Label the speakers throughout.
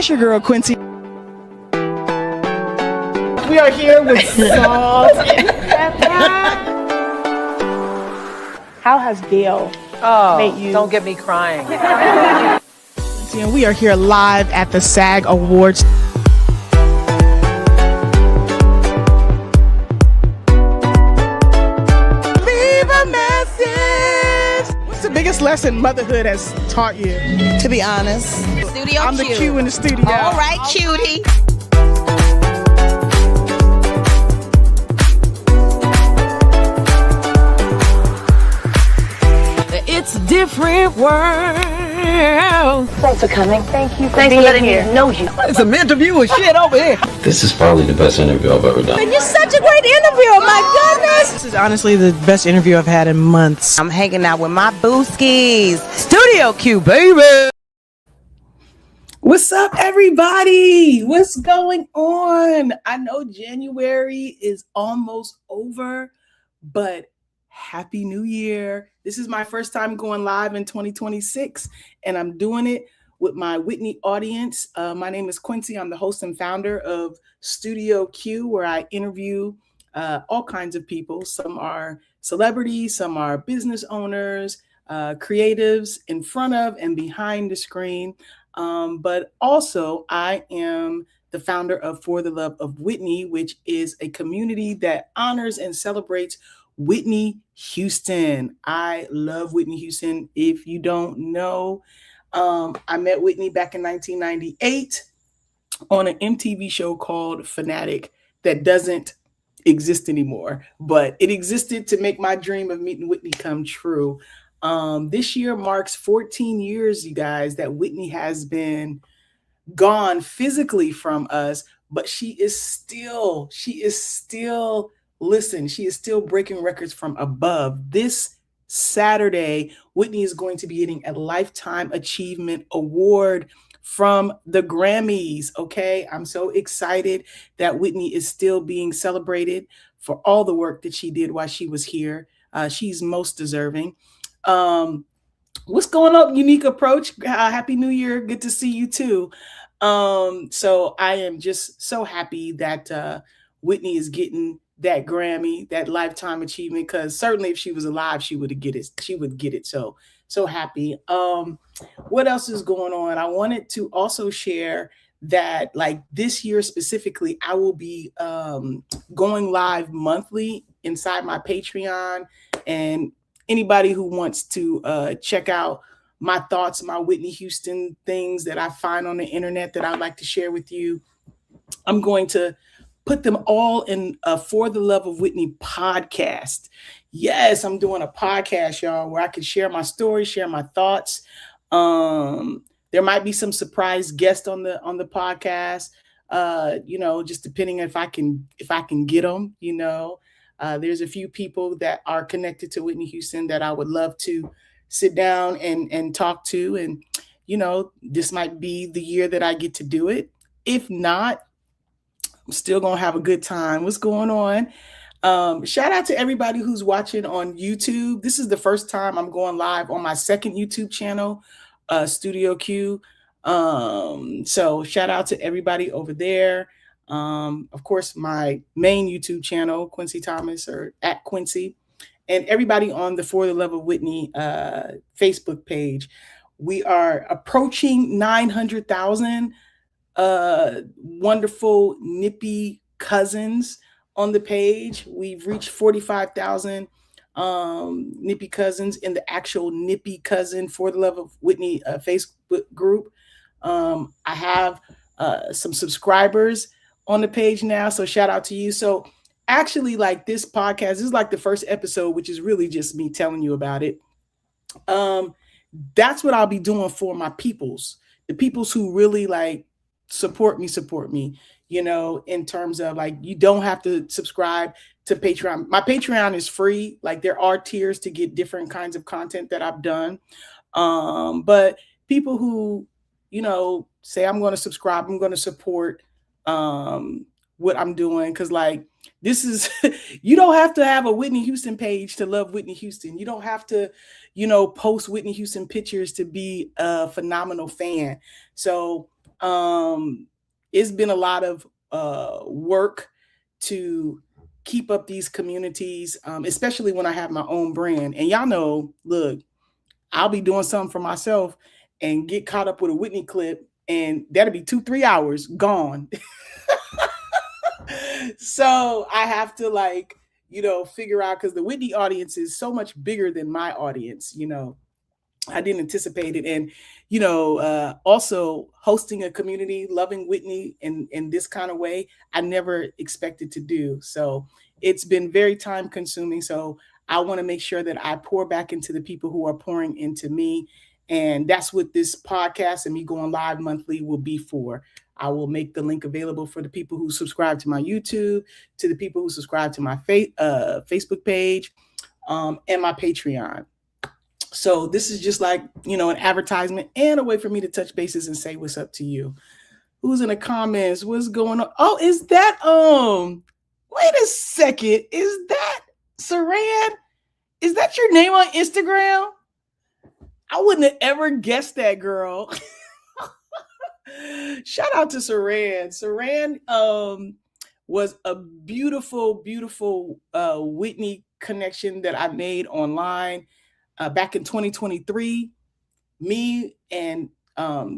Speaker 1: It's your girl, Quincy. We are here with salt and pepper. How has Gail made you?
Speaker 2: Don't get me crying.
Speaker 1: And we are here live at the SAG Awards. Leave a message. What's the biggest lesson motherhood has taught you?
Speaker 3: To be honest.
Speaker 4: Studio
Speaker 1: I'm the
Speaker 4: Q.
Speaker 1: Q in the studio.
Speaker 4: All right, cutie.
Speaker 2: It's a different world.
Speaker 5: Thanks for coming. Thank you for Thanks for letting me know you.
Speaker 2: It's a mental view of shit over here.
Speaker 6: This is probably the best interview I've ever done.
Speaker 3: And you're such a great interview. Oh my goodness.
Speaker 1: This is honestly the best interview I've had in months.
Speaker 3: I'm hanging out with my booskies.
Speaker 2: Studio Q, baby.
Speaker 1: What's up, everybody? What's going on? I know January is almost over, but Happy New Year. This is my first time going live in 2026, and I'm doing it with my Whitney audience. My name is Quincy. I'm the host and founder of Studio Q, where I interview all kinds of people. Some are celebrities, some are business owners, creatives in front of and behind the screen. But also I am the founder of For the Love of Whitney, which is a community that honors and celebrates Whitney Houston. I love Whitney Houston. If you don't know, I met Whitney back in 1998 on an MTV show called Fanatic that doesn't exist anymore, but it existed to make my dream of meeting Whitney come true. This year marks 14 years, you guys, that Whitney has been gone physically from us, but she is still breaking records from above. This Saturday, Whitney is going to be getting a Lifetime Achievement Award from the Grammys. Okay, I'm so excited that Whitney is still being celebrated for all the work that she did while she was here. She's most deserving. What's going on, Unique Approach? Happy New Year. Good to see you too. So I am just so happy that Whitney is getting that Grammy, that Lifetime Achievement, because certainly if she was alive, she would get it. She would get it. So happy. What else is going on? I wanted to also share that, like, this year specifically, I will be going live monthly inside my Patreon, and anybody who wants to check out my thoughts, my Whitney Houston things that I find on the internet that I'd like to share with you, I'm going to put them all in a For the Love of Whitney podcast. Yes, I'm doing a podcast, y'all, where I can share my story, share my thoughts. There might be some surprise guests on the podcast, just depending if I can get them, There's a few people that are connected to Whitney Houston that I would love to sit down and talk to. And, this might be the year that I get to do it. If not, I'm still going to have a good time. What's going on? Shout out to everybody who's watching on YouTube. This is the first time I'm going live on my second YouTube channel, Studio Q. So shout out to everybody over there. Of course, my main YouTube channel, Quincy Thomas, or at Quincy, and everybody on the For the Love of Whitney Facebook page. We are approaching 900,000 wonderful nippy cousins on the page. We've reached 45,000 nippy cousins in the actual nippy cousin For the Love of Whitney Facebook group. I have some subscribers on the page now, so shout out to you. So actually, like, this podcast, this is like the first episode, which is really just me telling you about it. That's what I'll be doing for my peoples, the peoples who really like support me, in terms of, like, you don't have to subscribe to Patreon. My Patreon is free. Like, there are tiers to get different kinds of content that I've done. But people who, say, I'm going to subscribe, I'm going to support what I'm doing, because, like, this is, you don't have to have a Whitney Houston page to love Whitney Houston. You don't have to, post Whitney Houston pictures to be a phenomenal fan. So It's been a lot of work to keep up these communities, especially when I have my own brand. And y'all know, look, I'll be doing something for myself and get caught up with a Whitney clip, and that'll be 2-3 hours gone. So I have to, like, figure out, because the Whitney audience is so much bigger than my audience. I didn't anticipate it. And, also hosting a community, loving Whitney in this kind of way, I never expected to do. So it's been very time consuming. So I want to make sure that I pour back into the people who are pouring into me. And that's what this podcast and me going live monthly will be for. I will make the link available for the people who subscribe to my YouTube, to the people who subscribe to my Facebook page, and my Patreon. So this is just like, an advertisement and a way for me to touch bases and say what's up to you. Who's in the comments? What's going on? Oh, is that, wait a second. Is that Saran? Is that your name on Instagram? I wouldn't have ever guessed that, girl. Shout out to Saran. Saran was a beautiful, beautiful Whitney connection that I made online back in 2023. Me and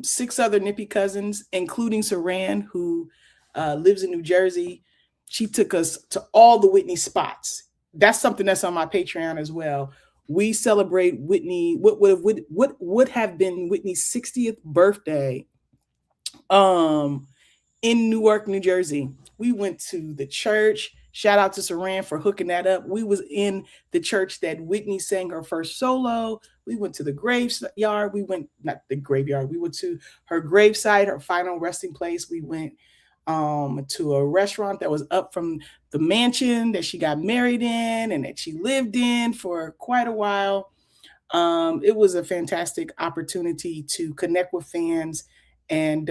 Speaker 1: 6 other Nippy cousins, including Saran, who lives in New Jersey. She took us to all the Whitney spots. That's something that's on my Patreon as well. We celebrate Whitney, what would have been Whitney's 60th birthday in Newark, New Jersey. We went to the church. Shout out to Saran for hooking that up. We was in the church that Whitney sang her first solo. We went to the graveyard. Not the graveyard. We went to her gravesite, her final resting place. We went to a restaurant that was up from the mansion that she got married in and that she lived in for quite a while. It was a fantastic opportunity to connect with fans and,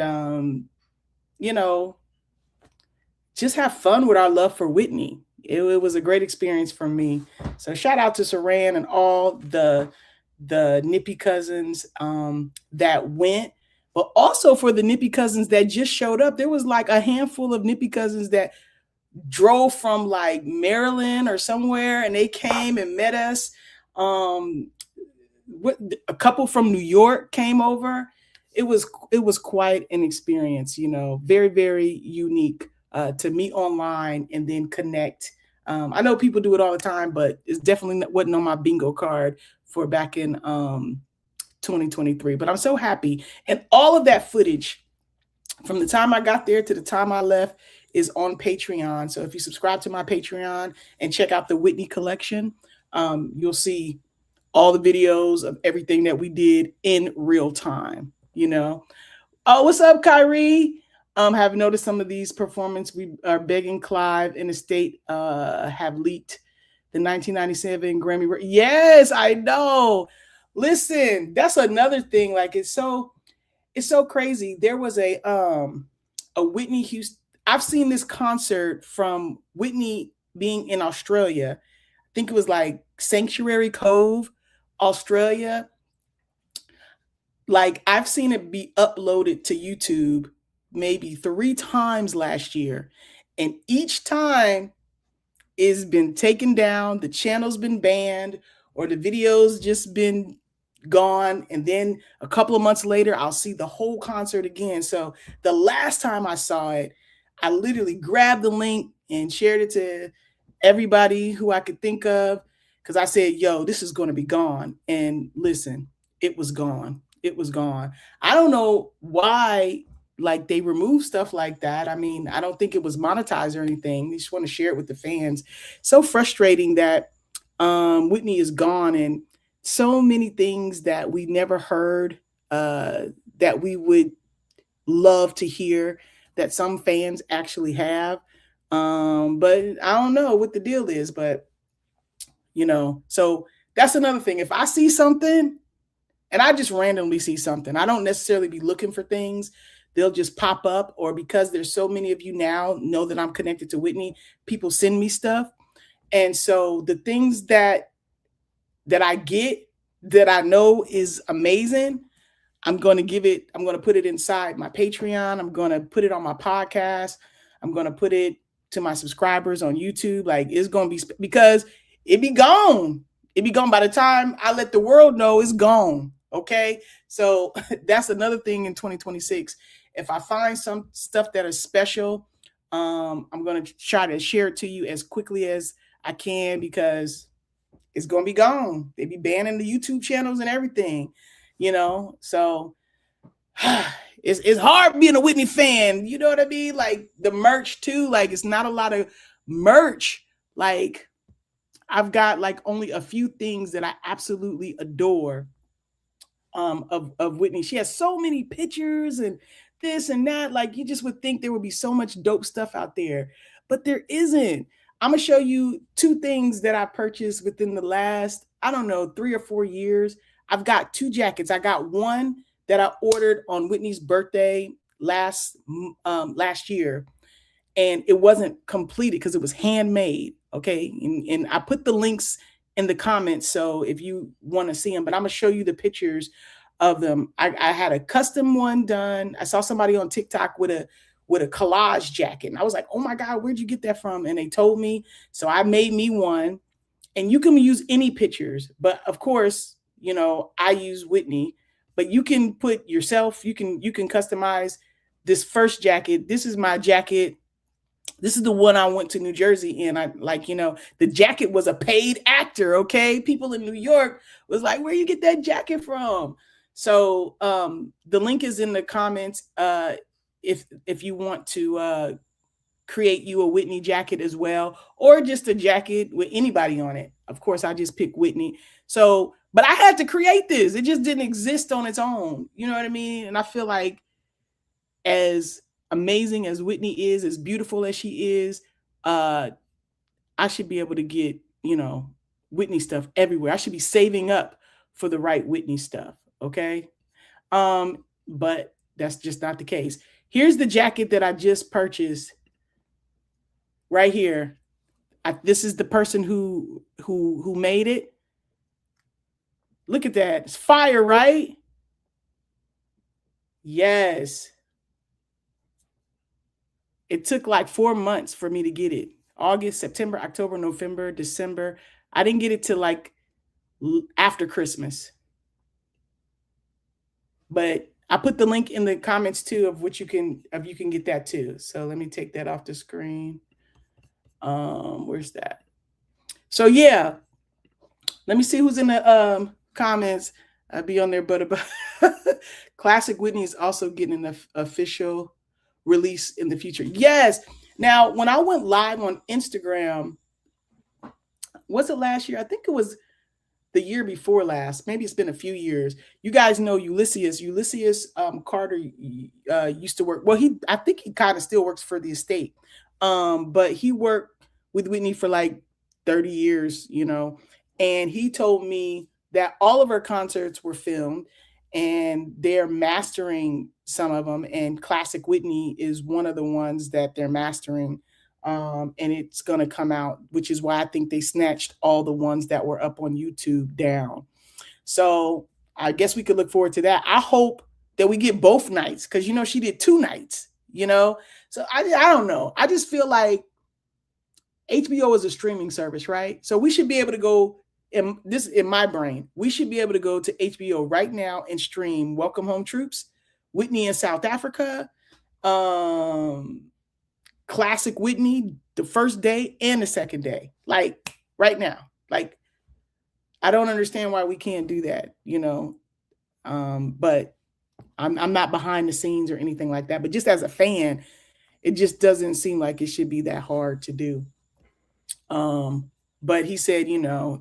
Speaker 1: just have fun with our love for Whitney. It was a great experience for me. So shout out to Saran and all the Nippy cousins that went, but also for the Nippy cousins that just showed up. There was like a handful of Nippy cousins that drove from like Maryland or somewhere, and they came and met us. A couple from New York came over. It was quite an experience, very, very unique to meet online and then connect. I know people do it all the time, but it's definitely wasn't on my bingo card for back in 2023. But I'm so happy. And all of that footage from the time I got there to the time I left is on Patreon. So if you subscribe to my Patreon and check out the Whitney collection, you'll see all the videos of everything that we did in real time, Oh, what's up, Kyrie? Have noticed some of these performances. We are begging Clive and the state have leaked the 1997 Grammy. Yes, I know. Listen, that's another thing. Like, it's so crazy. There was a Whitney Houston. I've seen this concert from Whitney being in Australia. I think it was like Sanctuary Cove, Australia. Like, I've seen it be uploaded to YouTube maybe 3 times last year. And each time it's been taken down, the channel's been banned, or the video's just been gone. And then a couple of months later, I'll see the whole concert again. So the last time I saw it, I literally grabbed the link and shared it to everybody who I could think of, because I said, yo, this is going to be gone. And listen, it was gone. It was gone. I don't know why, like, they remove stuff like that. I mean, I don't think it was monetized or anything. They just want to share it with the fans. So frustrating that Whitney is gone, and so many things that we never heard that we would love to hear that some fans actually have. But I don't know what the deal is, but so that's another thing. If I see something, and I just randomly see something, I don't necessarily be looking for things. They'll just pop up, or because there's so many of you now know that I'm connected to Whitney, people send me stuff. And so the things that I get that I know is amazing, I'm going to put it inside my Patreon. I'm going to put it on my podcast. I'm going to put it to my subscribers on YouTube. Like, it's going to be, because it be gone. It be gone by the time I let the world know it's gone. Okay. So that's another thing in 2026. If I find some stuff that is special, I'm going to try to share it to you as quickly as I can, because it's going to be gone. They be banning the YouTube channels and everything, so it's hard being a Whitney fan. You know what I mean? Like, the merch too, like, it's not a lot of merch. Like, I've got like only a few things that I absolutely adore of Whitney. She has so many pictures and this and that. Like, you just would think there would be so much dope stuff out there, but there isn't. I'm gonna show you two things that I purchased within the last, I don't know, 3 or 4 years. I've got 2 jackets. I got one that I ordered on Whitney's birthday last year, and it wasn't completed because it was handmade. Okay, and I put the links in the comments, so if you want to see them, but I'm gonna show you the pictures of them. I had a custom one done. I saw somebody on TikTok with a collage jacket, and I was like, oh my God, where'd you get that from? And they told me, so I made me one. And you can use any pictures, but of course, I use Whitney, but you can put yourself, you can customize this first jacket. This is my jacket. This is the one I went to New Jersey in. I the jacket was a paid actor. Okay. People in New York was like, where you get that jacket from? So the link is in the comments. If you want to create you a Whitney jacket as well, or just a jacket with anybody on it. Of course, I just picked Whitney. So, but I had to create this. It just didn't exist on its own. You know what I mean? And I feel like, as amazing as Whitney is, as beautiful as she is, I should be able to get, Whitney stuff everywhere. I should be saving up for the right Whitney stuff. Okay. But that's just not the case. Here's the jacket that I just purchased right here. This is the person who made it. Look at that. It's fire, right? Yes. It took like 4 months for me to get it. August, September, October, November, December. I didn't get it till like after Christmas. But I put the link in the comments too of which you can get that too. So let me take that off the screen. Where's that? So yeah, let me see who's in the comments. I'll be on there, but Classic Whitney is also getting an official release in the future. Yes. Now, when I went live on Instagram, was it last year? I think it was the year before last. Maybe it's been a few years. You guys know Ulysses Carter used to work. Well, I think he kind of still works for the estate. But he worked with Whitney for like 30 years, and he told me that all of her concerts were filmed and they're mastering some of them. And Classic Whitney is one of the ones that they're mastering. And it's going to come out, which is why I think they snatched all the ones that were up on YouTube down. So I guess we could look forward to that. I hope that we get both nights, because, she did 2 nights, So I don't know. I just feel like HBO is a streaming service, right? So we should be able to go, in my brain, we should be able to go to HBO right now and stream Welcome Home Troops, Whitney in South Africa, Classic Whitney, the first day and the second day, like right now. Like, I don't understand why we can't do that, but I'm not behind the scenes or anything like that. But just as a fan, it just doesn't seem like it should be that hard to do. But he said,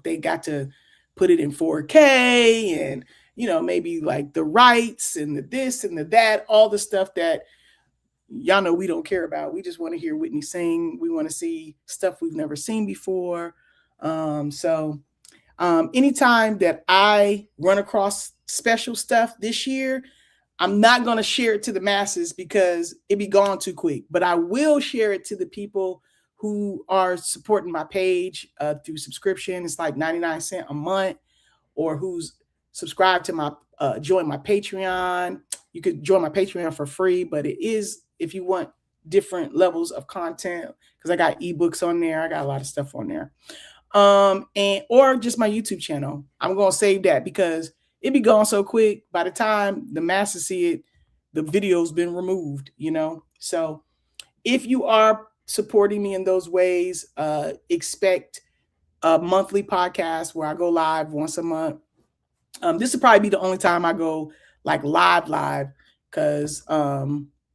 Speaker 1: they got to put it in 4K and, maybe like the rights and the this and the that, all the stuff that y'all know we don't care about. We just want to hear Whitney sing. We want to see stuff we've never seen before. So anytime that I run across special stuff this year, I'm not going to share it to the masses because it'd be gone too quick, but I will share it to the people who are supporting my page through subscription. It's like 99 cents a month, or who's subscribed to my join my Patreon. You could join my Patreon for free, but it is if you want different levels of content, because I got ebooks on there. I got a lot of stuff on there. And or just my YouTube channel. I'm gonna save that because it be gone so quick. By the time the masses see it, the video's been removed, you know. So if you are supporting me in those ways, expect a monthly podcast where I go live once a month. This will probably be the only time I go like live, because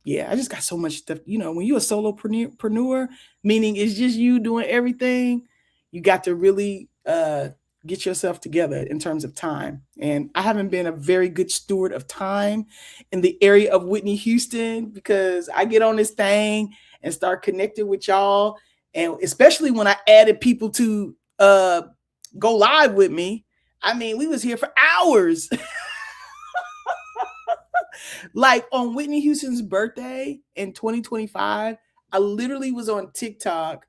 Speaker 1: yeah, I just got so much stuff. You know, when you're a solopreneur, meaning it's just you doing everything, you got to really get yourself together in terms of time. And I haven't been a very good steward of time in the area of Whitney Houston, because I get on this thing and start connecting with y'all. And especially when I added people to go live with me. I mean, we was here for hours. Like on Whitney Houston's birthday in 2025, I literally was on TikTok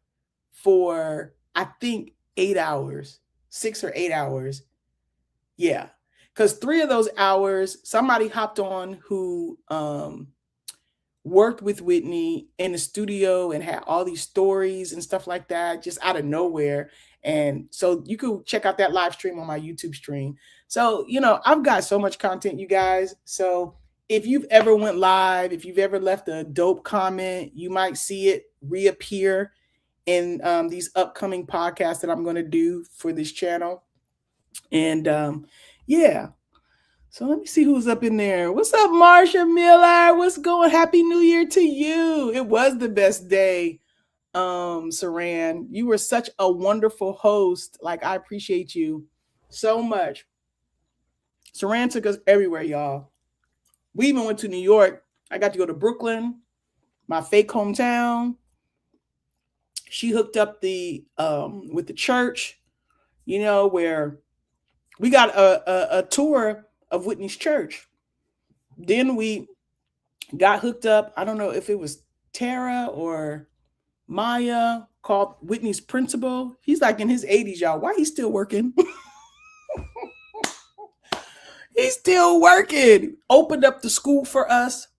Speaker 1: for, I think, 8 hours, 6 or 8 hours. Yeah. Because 3 of those hours, somebody hopped on who worked with Whitney in the studio and had all these stories and stuff like that, just out of nowhere. And so you could check out that live stream on my YouTube stream. So, you know, I've got so much content, you guys. So if you've ever went live, if you've ever left a dope comment, you might see it reappear in these upcoming podcasts that I'm going to do for this channel. And yeah. So let me see who's up in there. What's up, Marsha Miller? What's going? Happy New Year to you. It was the best day. Saran, you were such a wonderful host. Like, I appreciate you so much. Saran took us everywhere, y'all. We even went to New York. I got to go to Brooklyn, my fake hometown. She hooked up the with the church, you know, where we got a tour of Whitney's church. Then we got hooked up. I don't know if it was Tara or Maya, called Whitney's principal. He's like in his 80s, y'all. Why he's still working? He's still working. Opened up the school for us.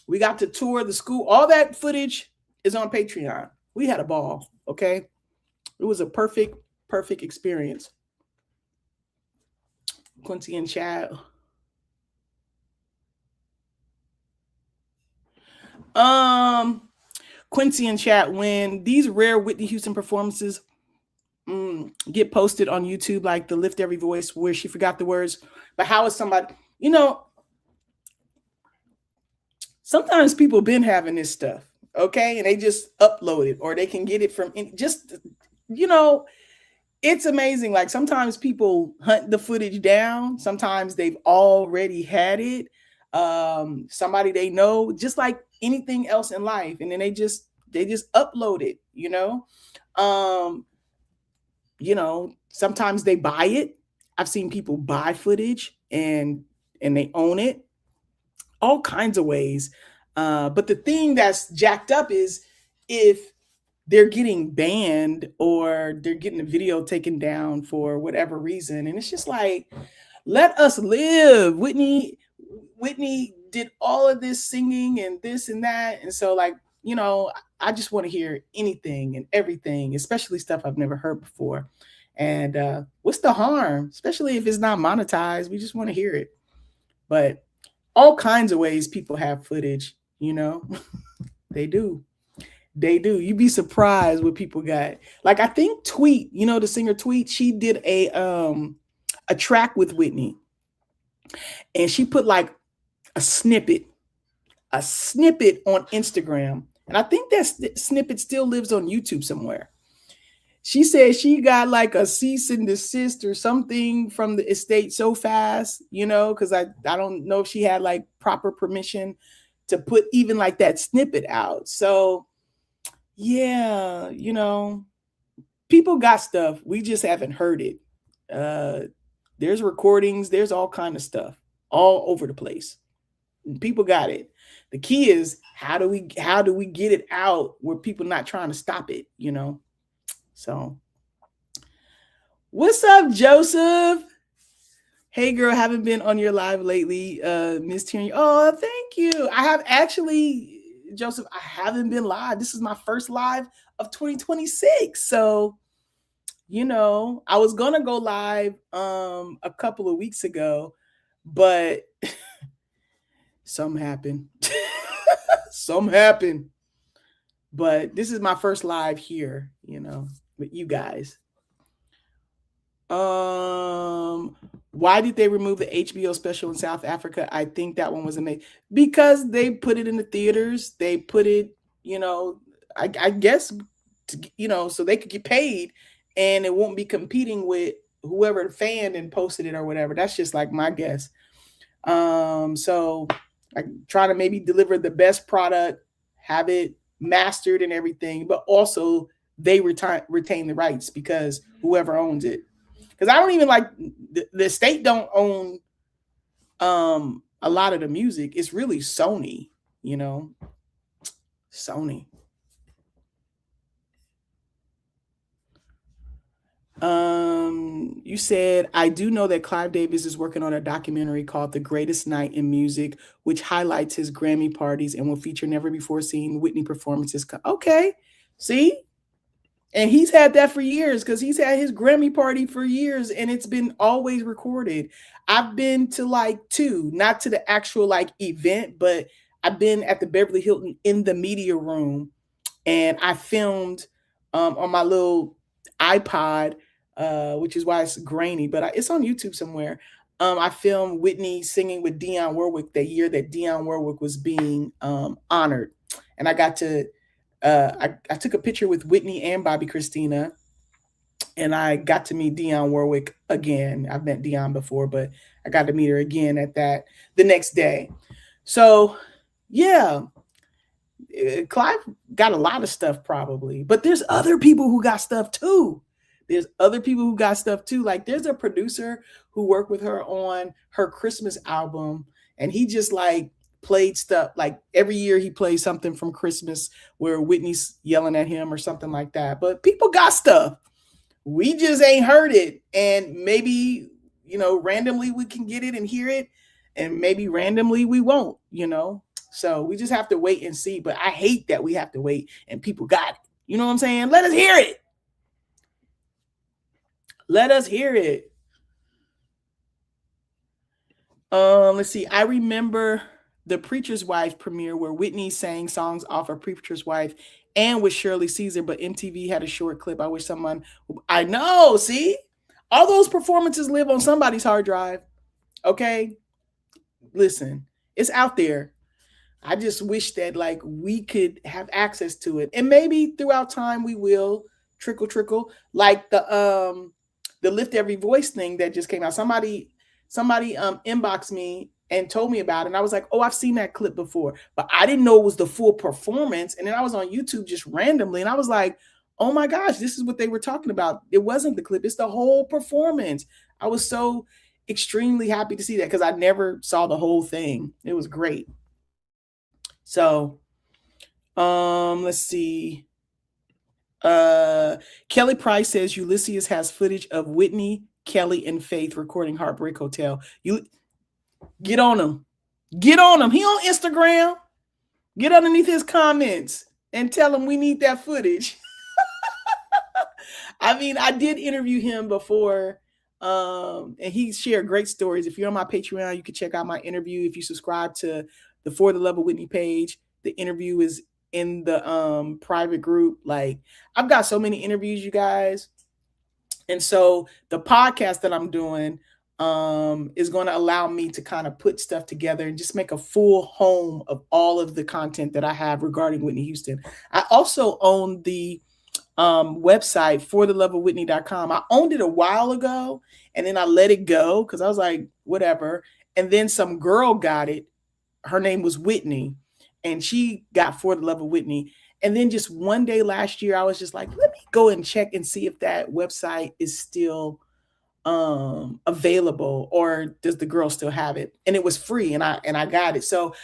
Speaker 1: We got to tour the school. All that footage is on Patreon. We had a ball, okay? It was a perfect experience. Quincy and Chad. Quincy and Chat, when these rare Whitney Houston performances get posted on YouTube, like the Lift Every Voice where she forgot the words, but how is somebody, you know, sometimes people been having this stuff, okay, and they just upload it, or they can get it from just, you know, it's amazing. Like sometimes people hunt the footage down. Sometimes they've already had it. Somebody they know, just like anything else in life, and then they just upload it, you know. You know, sometimes they buy it. I've seen people buy footage and they own it, all kinds of ways. But the thing that's jacked up is if they're getting banned or they're getting a video taken down for whatever reason, and it's just like, let us live. Whitney did all of this singing and this and that. And so, like, you know, I just want to hear anything and everything, especially stuff I've never heard before. And what's the harm, especially if it's not monetized? We just want to hear it. But all kinds of ways people have footage, you know. They do. You'd be surprised what people got. Like, I think Tweet, you know, the singer Tweet, she did a track with Whitney. And she put like a snippet on Instagram. And I think that snippet still lives on YouTube somewhere. She said she got like a cease and desist or something from the estate so fast, you know, because I don't know if she had like proper permission to put even like that snippet out. So yeah, you know, people got stuff. We just haven't heard it. There's recordings. There's all kind of stuff all over the place. People got it. The key is how do we get it out where people not trying to stop it, you know? So what's up, Joseph? Hey girl, haven't been on your live lately, Miss Tierney. Oh, thank you. I have actually, Joseph, I haven't been live. This is my first live of 2026. So, I was gonna go live a couple of weeks ago, but something happened. Something happened. But this is my first live here, with you guys. Why did they remove the HBO special in South Africa? I think that one was amazing because they put it in the theaters. They put it, I guess, so they could get paid, and it won't be competing with whoever fanned and posted it or whatever. That's just like my guess. So I try to maybe deliver the best product, have it mastered and everything, but also they retain the rights because whoever owns it. Because I don't even like the state don't own a lot of the music. It's really Sony, Sony. You said, I do know that Clive Davis is working on a documentary called The Greatest Night in Music, which highlights his Grammy parties and will feature never before seen Whitney performances. Okay, see? And he's had that for years because he's had his Grammy party for years and it's been always recorded. I've been to like two, not to the actual like event, but I've been at the Beverly Hilton in the media room and I filmed on my little iPod, which is why it's grainy, but it's on YouTube somewhere. I filmed Whitney singing with Dionne Warwick the year that Dionne Warwick was being honored. And I got to I took a picture with Whitney and Bobby Christina, and I got to meet Dionne Warwick again. I've met Dionne before, but I got to meet her again at that the next day. So, yeah, Clive got a lot of stuff probably, but there's other people who got stuff too. Like there's a producer who worked with her on her Christmas album, and he just like played stuff like every year he plays something from Christmas where Whitney's yelling at him or something like that. But people got stuff. We just ain't heard it. And maybe, randomly we can get it and hear it. And maybe randomly we won't, So we just have to wait and see. But I hate that we have to wait and people got it. You know what I'm saying? Let us hear it. Let us hear it. Let's see. I remember the Preacher's Wife premiere where Whitney sang songs off of Preacher's Wife and with Shirley Caesar, but MTV had a short clip. I wish someone, I know, see? All those performances live on somebody's hard drive. Okay? Listen, it's out there. I just wish that like we could have access to it. And maybe throughout time we will trickle, like the Lift Every Voice thing that just came out. Somebody inboxed me and told me about it. And I was like, oh, I've seen that clip before, but I didn't know it was the full performance. And then I was on YouTube just randomly and I was like, oh my gosh, this is what they were talking about. It wasn't the clip, it's the whole performance. I was so extremely happy to see that because I never saw the whole thing. It was great. So, let's see. Kelly Price says Ulysses has footage of Whitney, Kelly, and Faith recording Heartbreak Hotel. You get on him. Get on him. He on Instagram. Get underneath his comments and tell him we need that footage. I mean, I did interview him before, and he shared great stories. If you're on my Patreon, you can check out my interview. If you subscribe to the For the Love of Whitney page, the interview is in the private group. Like, I've got so many interviews, you guys. And so the podcast that I'm doing is going to allow me to kind of put stuff together and just make a full home of all of the content that I have regarding Whitney Houston. I also own the website fortheloveofwhitney.com. I owned it a while ago and then I let it go because I was like, whatever. And then some girl got it. Her name was Whitney and she got For the Love of Whitney. And then just one day last year, I was just like, let me go and check and see if that website is still available or does the girl still have it? And it was free and I got it. So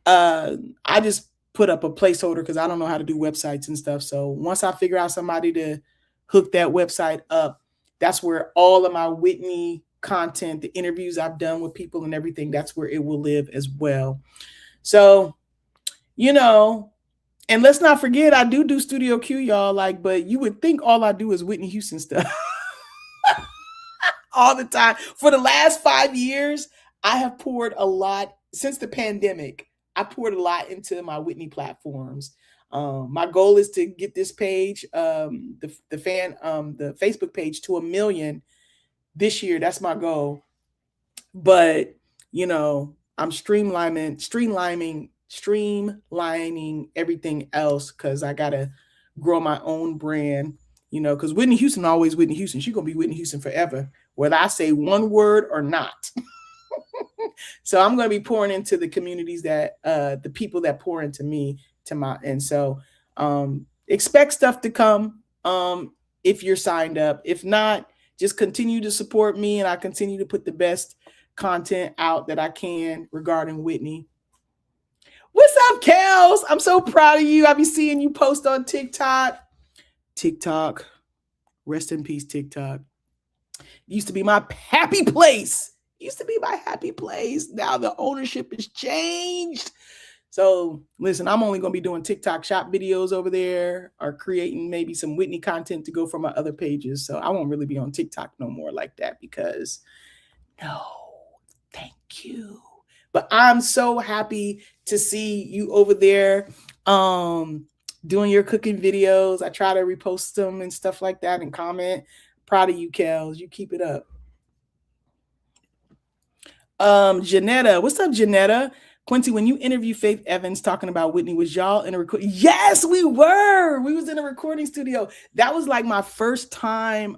Speaker 1: I just put up a placeholder because I don't know how to do websites and stuff. So once I figure out somebody to hook that website up, that's where all of my Whitney content, the interviews I've done with people and everything, that's where it will live as well. So, you know, and let's not forget, I do Studio Q, y'all. Like, but you would think all I do is Whitney Houston stuff all the time. For the last 5 years, I have poured a lot since the pandemic. I poured a lot into my Whitney platforms. My goal is to get this page, the Facebook page, to 1 million this year. That's my goal. But you know, I'm streamlining everything else because I gotta grow my own brand. You know, because Whitney Houston always Whitney Houston. She's gonna be Whitney Houston forever, whether I say one word or not. So I'm gonna be pouring into the communities that the people that pour into me and so expect stuff to come if you're signed up. If not, just continue to support me and I continue to put the best content out that I can regarding Whitney. What's up, Kels? I'm so proud of you. I be seeing you post on TikTok. Rest in peace, TikTok. Used to be my happy place. Now the ownership has changed. So listen, I'm only going to be doing TikTok shop videos over there or creating maybe some Whitney content to go from my other pages. So I won't really be on TikTok no more like that because no, thank you. But I'm so happy to see you over there doing your cooking videos. I try to repost them and stuff like that and comment. Proud of you, Kels. You keep it up. Janetta, what's up, Janetta? Quincy, when you interviewed Faith Evans talking about Whitney, was y'all in a recording? Yes, we were. We was in a recording studio. That was like my first time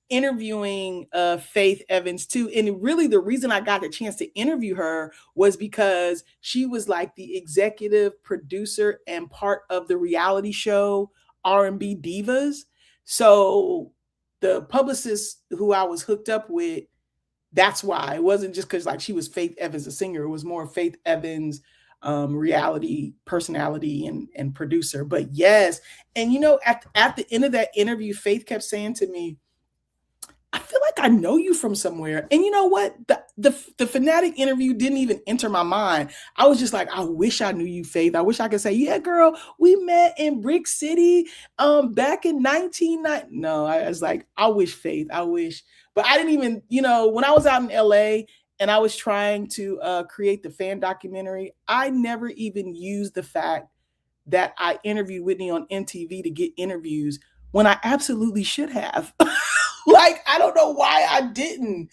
Speaker 1: interviewing Faith Evans too. And really the reason I got the chance to interview her was because she was like the executive producer and part of the reality show R&B Divas. So the publicist who I was hooked up with, that's why. It wasn't just because like she was Faith Evans, a singer. It was more Faith Evans, reality personality and producer. But yes, and you know, at the end of that interview, Faith kept saying to me, I feel like I know you from somewhere. And you know what? The Fanatic interview didn't even enter my mind. I was just like, I wish I knew you, Faith. I wish I could say, yeah, girl, we met in Brick City back in 1990. No, I was like, I wish, Faith. I wish. But I didn't even, you know, when I was out in LA and I was trying to create the fan documentary, I never even used the fact that I interviewed Whitney on MTV to get interviews when I absolutely should have. Like, I don't know why I didn't.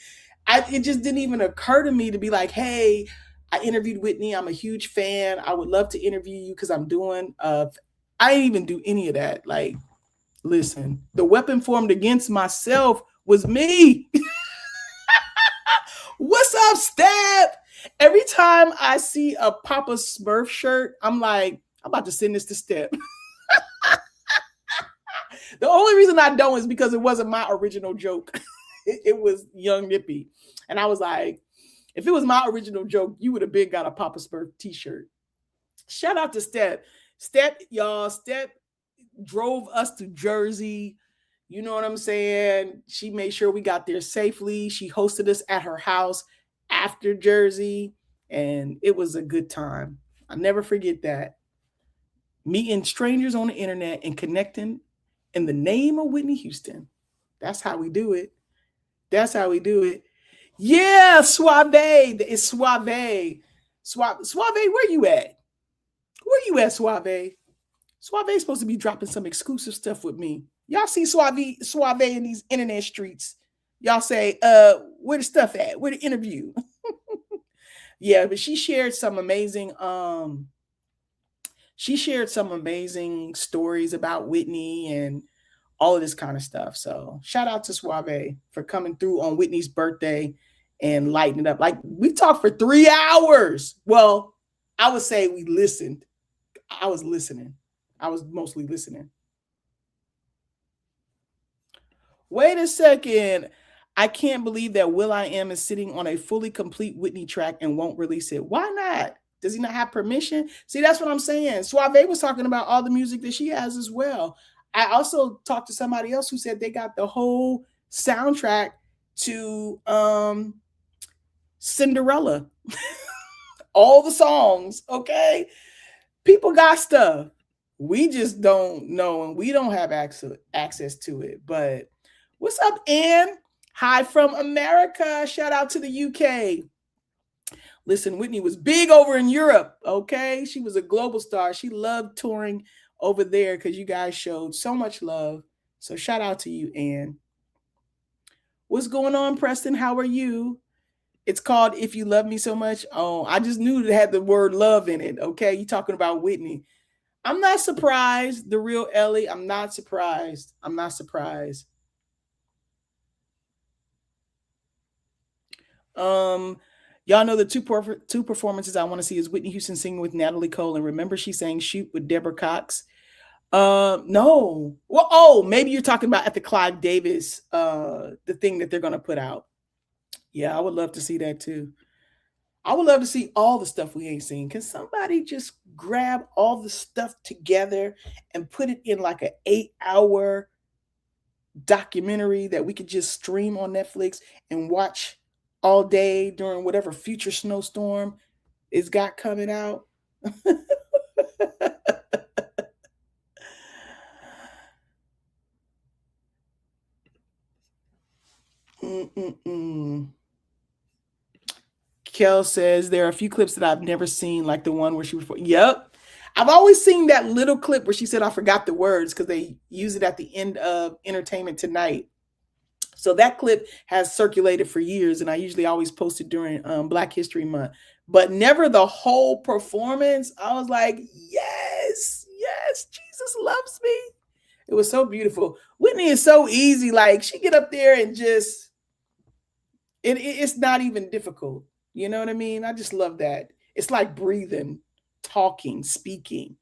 Speaker 1: It just didn't even occur to me to be like, hey, I interviewed Whitney. I'm a huge fan. I would love to interview you because I'm doing, I didn't even do any of that. Like, listen, the weapon formed against myself was me. What's up, Stab? Every time I see a Papa Smurf shirt, I'm like, I'm about to send this to Step. The only reason I don't is because it wasn't my original joke. It was Young Nippy. And I was like, if it was my original joke, you would have been got a Papa Smurf t-shirt. Shout out to Step. Step, y'all. Step drove us to Jersey. You know what I'm saying? She made sure we got there safely. She hosted us at her house after Jersey. And it was a good time. I'll never forget that. Meeting strangers on the internet and connecting in the name of Whitney Houston. That's how we do it. That's how we do it. Yeah, Suave. It's Suave. Suave, where you at? Where you at, Suave? Suave's supposed to be dropping some exclusive stuff with me. Y'all see Suave in these internet streets. Y'all say, where the stuff at? Where the interview? Yeah, but she shared some amazing stories about Whitney and all of this kind of stuff. So shout out to Suave for coming through on Whitney's birthday and lighting it up. Like, we talked for 3 hours. Well, I would say we listened. I was listening. I was mostly listening. Wait a second. I can't believe that will.i.am is sitting on a fully complete Whitney track and won't release it. Why not? Does he not have permission? See, that's what I'm saying. Suave was talking about all the music that she has as well. I also talked to somebody else who said they got the whole soundtrack to Cinderella. All the songs, okay? People got stuff. We just don't know and we don't have access to it. But what's up, Ann? Hi from America. Shout out to the UK. Listen, Whitney was big over in Europe, okay? She was a global star. She loved touring over there because you guys showed so much love. So shout out to you, Ann. What's going on, Preston? How are you? It's called If You Love Me So Much. Oh, I just knew it had the word love in it, okay? You talking about Whitney. I'm not surprised, the real Ellie. I'm not surprised. I'm not surprised. Y'all know the two performances I want to see is Whitney Houston singing with Natalie Cole, and remember she sang "Shoot" with Deborah Cox. No. Well, maybe you're talking about at the Clive Davis, the thing that they're gonna put out. Yeah, I would love to see that too. I would love to see all the stuff we ain't seen. Can somebody just grab all the stuff together and put it in like an 8-hour documentary that we could just stream on Netflix and watch all day during whatever future snowstorm it's got coming out? Kel says there are a few clips that I've never seen, like the one where she was. Yep. I've always seen that little clip where she said, I forgot the words because they use it at the end of Entertainment Tonight. So that clip has circulated for years, and I usually always post it during Black History Month, but never the whole performance. I was like, yes, Jesus loves me. It was so beautiful. Whitney is so easy. Like she get up there and just, it's not even difficult. You know what I mean? I just love that. It's like breathing, talking, speaking.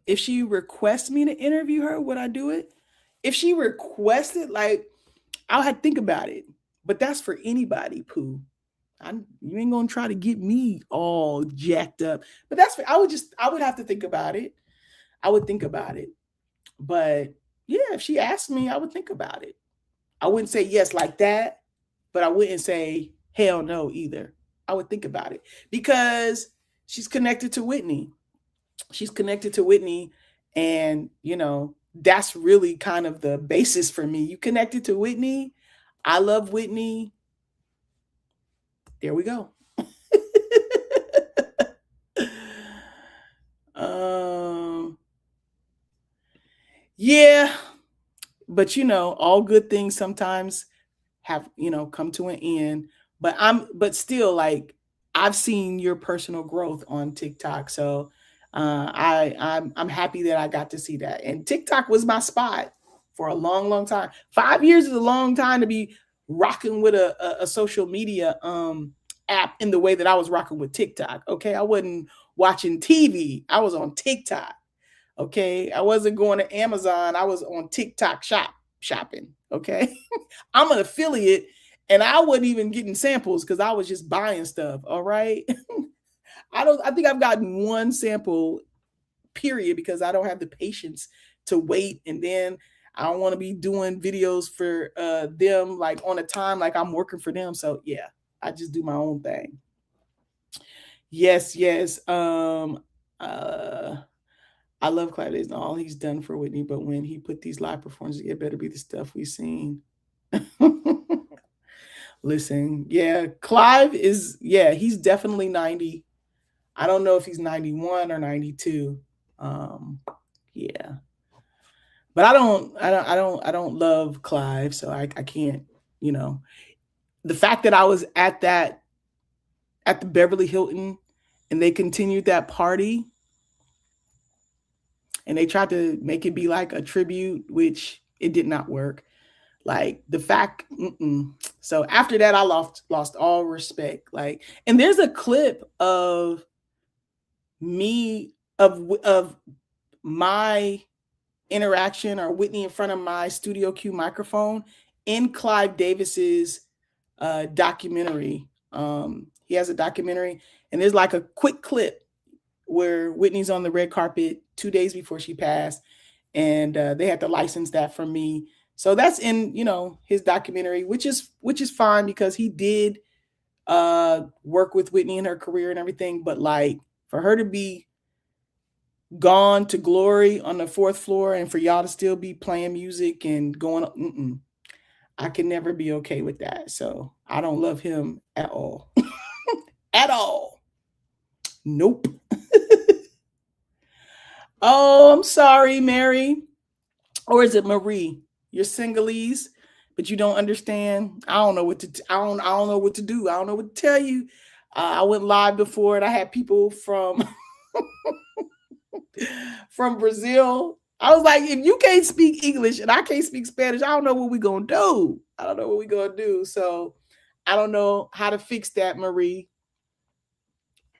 Speaker 1: If she requests me to interview her, would I do it? If she requested, like, I'll have to think about it. But that's for anybody, Pooh. You ain't gonna try to get me all jacked up. But I would have to think about it. I would think about it. But yeah, if she asked me, I would think about it. I wouldn't say yes like that, but I wouldn't say hell no either. I would think about it because she's connected to Whitney. She's connected to Whitney, and that's really kind of the basis for me. You connected to Whitney. I love Whitney. There we go. Yeah, but all good things sometimes have come to an end. But still, like, I've seen your personal growth on TikTok, so I'm happy that I got to see that. And TikTok was my spot for a long, long time. 5 years is a long time to be rocking with a social media app in the way that I was rocking with TikTok. Okay, I wasn't watching TV. I was on TikTok. Okay, I wasn't going to Amazon. I was on TikTok shopping. Okay, I'm an affiliate, and I wasn't even getting samples because I was just buying stuff. All right. I think I've gotten one sample, period, because I don't have the patience to wait. And then I don't want to be doing videos for them like on a time like I'm working for them. So yeah, I just do my own thing. Yes. I love Clive Davis and all he's done for Whitney, but when he put these live performances, it better be the stuff we've seen. Listen, yeah, Clive is, he's definitely 90. I don't know if he's 91 or 92. Yeah. But I don't love Clive, so I can't, the fact that I was at the Beverly Hilton and they continued that party and they tried to make it be like a tribute, which it did not work. Like the fact, so after that, I lost all respect. Like, and there's a clip of me of my interaction or Whitney in front of my Studio Q microphone in Clive Davis's documentary. He has a documentary, and there's like a quick clip where Whitney's on the red carpet 2 days before she passed, and they had to license that from me. So that's in, his documentary, which is fine because he did work with Whitney in her career and everything. But like for her to be gone to glory on the fourth floor and for y'all to still be playing music and going, I can never be okay with that. So I don't love him at all. At all. Nope. Oh, I'm sorry, Mary. Or is it Marie? You're Singalese, but you don't understand. I don't know what to. I don't know what to do. I don't know what to tell you. I went live before, and I had people from from Brazil. I was like, if you can't speak English and I can't speak Spanish, I don't know what we're gonna do. I don't know what we're gonna do. So I don't know how to fix that, Marie.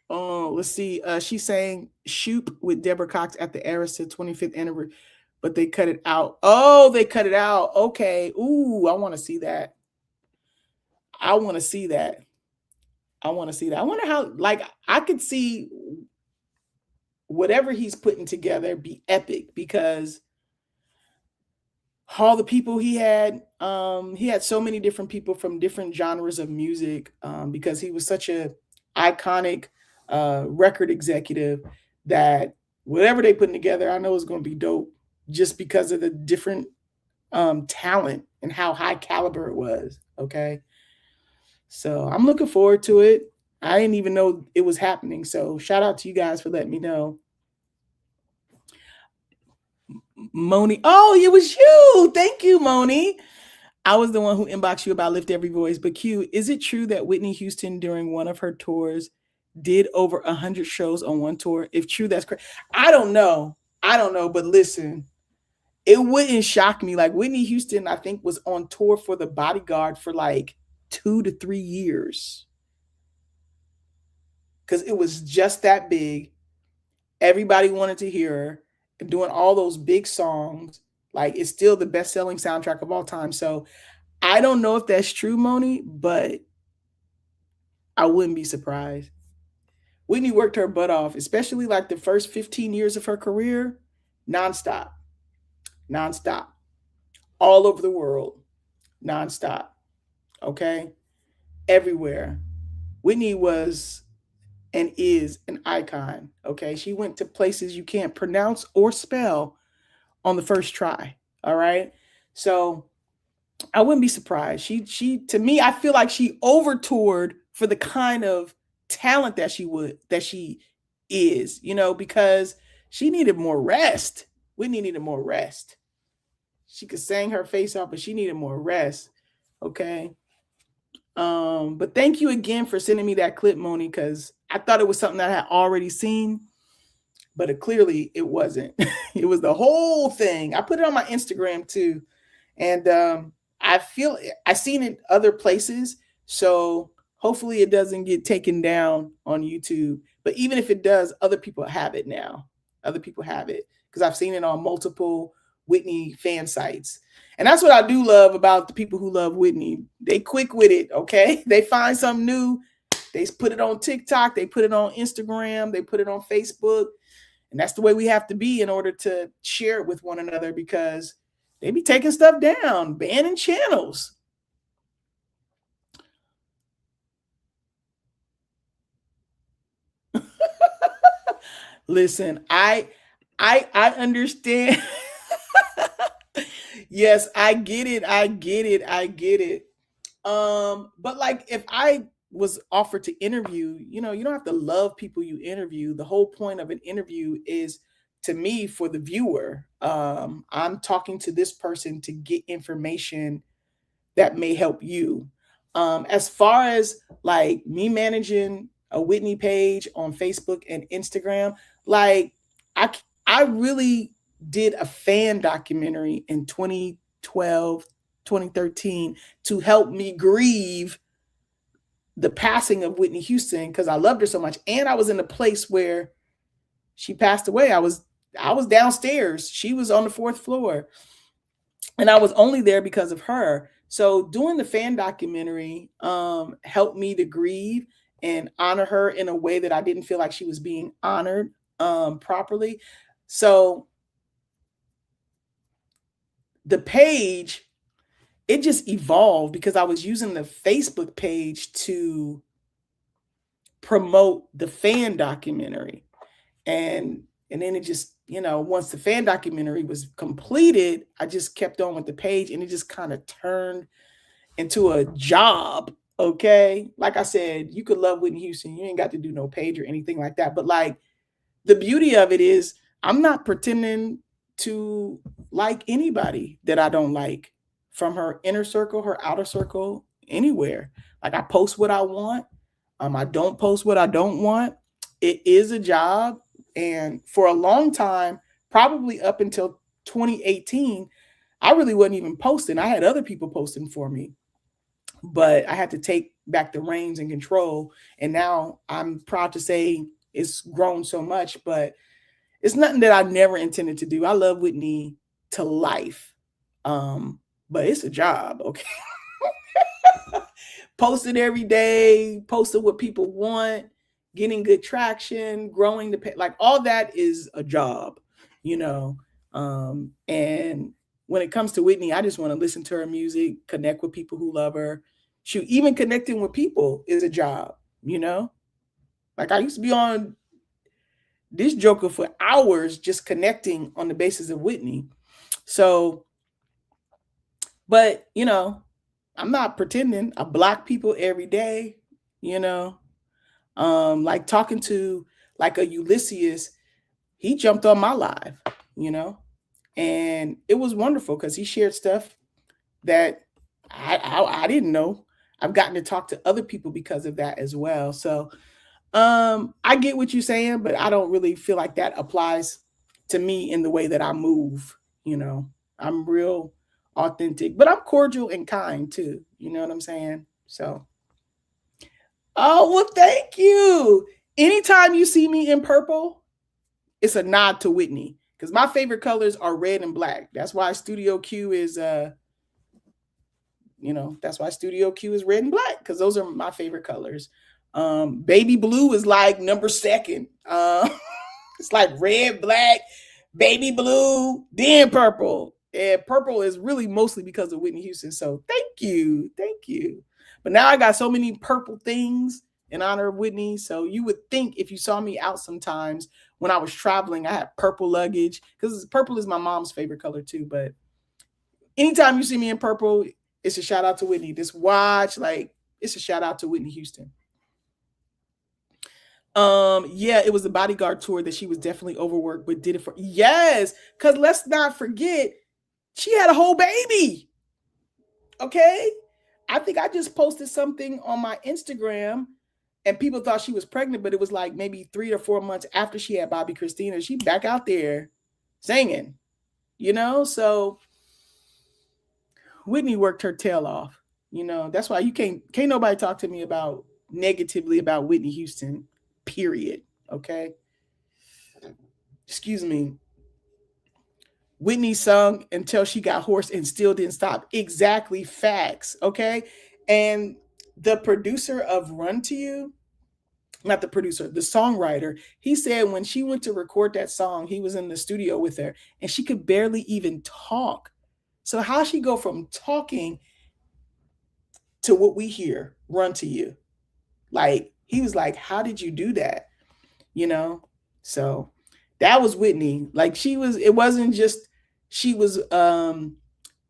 Speaker 1: Oh, let's see. She's saying Shoop with Deborah Cox at the Arista 25th anniversary, but they cut it out. Oh, they cut it out. Okay. Ooh, I want to see that. I want to see that. I want to see that. I wonder how, like, I could see whatever he's putting together be epic because all the people he had so many different people from different genres of music because he was such a iconic record executive that whatever they put together, I know is going to be dope just because of the different talent and how high caliber it was. Okay. So I'm looking forward to it. I didn't even know it was happening. So shout out to you guys for letting me know. Moni. Oh, it was you. Thank you, Moni. I was the one who inboxed you about Lift Every Voice. But Q, is it true that Whitney Houston during one of her tours did over 100 shows on one tour? If true, that's correct. I don't know. But listen, it wouldn't shock me. Like Whitney Houston, I think, was on tour for The Bodyguard for like 2 to 3 years. Because it was just that big. Everybody wanted to hear her and doing all those big songs. Like it's still the best-selling soundtrack of all time. So I don't know if that's true, Moni, but I wouldn't be surprised. Whitney worked her butt off, especially like the first 15 years of her career, nonstop, all over the world, nonstop. Okay. Everywhere. Whitney was and is an icon. Okay. She went to places you can't pronounce or spell on the first try. All right. So I wouldn't be surprised. She to me, I feel like she over toured for the kind of talent that she is, because she needed more rest. Whitney needed more rest. She could sing her face off, but she needed more rest. Okay. But thank you again for sending me that clip, Moni, because I thought it was something that I had already seen, but clearly it wasn't. It was the whole thing. I put it on my Instagram too. And I seen it other places. So hopefully it doesn't get taken down on YouTube. But even if it does, other people have it now. Other people have it because I've seen it on multiple Whitney fan sites. And that's what I do love about the people who love Whitney. They quick with it, okay? They find something new. They put it on TikTok. They put it on Instagram. They put it on Facebook. And that's the way we have to be in order to share it with one another because they be taking stuff down, banning channels. Listen, I understand. Yes, I get it. But like if I was offered to interview, you don't have to love people you interview. The whole point of an interview is, to me, for the viewer. I'm talking to this person to get information that may help you. As far as like me managing a Whitney page on Facebook and Instagram, like I really did a fan documentary in 2012, 2013 to help me grieve the passing of Whitney Houston because I loved her so much. And I was in a place where she passed away. I was downstairs. She was on the fourth floor. And I was only there because of her. So doing the fan documentary helped me to grieve and honor her in a way that I didn't feel like she was being honored properly. So the page, it just evolved because I was using the Facebook page to promote the fan documentary. And then it just, once the fan documentary was completed, I just kept on with the page, and it just kind of turned into a job. Okay. Like I said, you could love Whitney Houston. You ain't got to do no page or anything like that. But like, the beauty of it is I'm not pretending to like anybody that I don't like, from her inner circle, her outer circle, anywhere. Like, I post what I want. I don't post what I don't want. It is a job. And for a long time, probably up until 2018, I really wasn't even posting. I had other people posting for me, but I had to take back the reins and control. And now I'm proud to say it's grown so much, but it's nothing that I never intended to do. I love Whitney to life. But it's a job, okay? Posting every day, posting what people want, getting good traction, growing the pay, like all that is a job, you know. And when it comes to Whitney, I just want to listen to her music, connect with people who love her. Shoot, even connecting with people is a job, you know. Like, I used to be on this joker for hours just connecting on the basis of Whitney. So, but I'm not pretending. I block people every day, like talking to like a Ulysses. He jumped on my live, and it was wonderful because he shared stuff that I didn't know. I've gotten to talk to other people because of that as well. So I get what you're saying, but I don't really feel like that applies to me in the way that I move. I'm real authentic, but I'm cordial and kind too. You know what I'm saying? So, oh, well, thank you. Anytime you see me in purple, it's a nod to Whitney, because my favorite colors are red and black. That's why Studio Q is that's why Studio Q is red and black, because those are my favorite colors. Baby blue is like number second. It's like red, black, baby blue, then purple. And purple is really mostly because of Whitney Houston. So thank you. Thank you. But now I got so many purple things in honor of Whitney. So you would think if you saw me out sometimes when I was traveling, I had purple luggage, because purple is my mom's favorite color too. But anytime you see me in purple, it's a shout out to Whitney. This watch, like, it's a shout out to Whitney Houston. Yeah, it was the Bodyguard tour that she was definitely overworked, but did it for, yes, because let's not forget, she had a whole baby. Okay. I think I just posted something on my Instagram and people thought she was pregnant, but it was like maybe 3 or 4 months after she had Bobby Christina. She back out there singing, so Whitney worked her tail off. That's why you can't nobody talk to me about negatively about Whitney Houston, period. Okay. Excuse me. Whitney sung until she got hoarse and still didn't stop. Exactly. Facts. Okay. And the producer of Run to You, not the producer, the songwriter, he said when she went to record that song, he was in the studio with her and she could barely even talk. So how she go from talking to what we hear, Run to You? Like, he was like, how did you do that? So that was Whitney. Like, it wasn't just, she was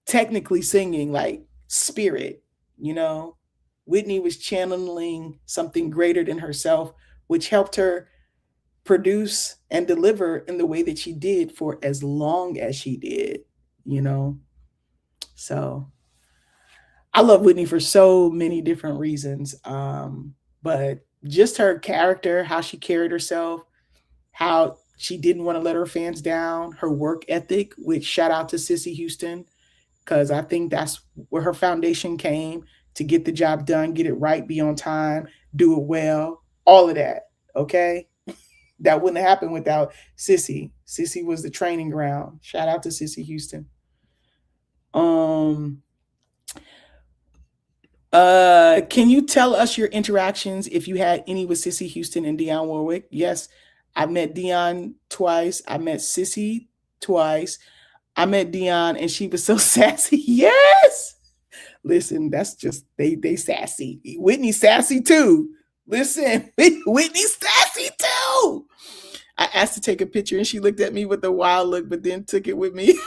Speaker 1: technically singing like spirit, Whitney was channeling something greater than herself, which helped her produce and deliver in the way that she did for as long as she did, So I love Whitney for so many different reasons. But just her character, how she carried herself, how she didn't want to let her fans down, her work ethic, which shout out to Sissy Houston, because I think that's where her foundation came, to get the job done, get it right, be on time, do it well, all of that. Okay. That wouldn't happen without Sissy. Sissy was the training ground. Shout out to Sissy Houston. Can you tell us your interactions, if you had any, with Sissy Houston and Dionne Warwick? Yes, I met Dion twice. I met Sissy twice. I met Dion and she was so sassy. Yes. Listen, that's just they sassy. Whitney's sassy too. Listen, Whitney's sassy too. I asked to take a picture and she looked at me with a wild look, but then took it with me.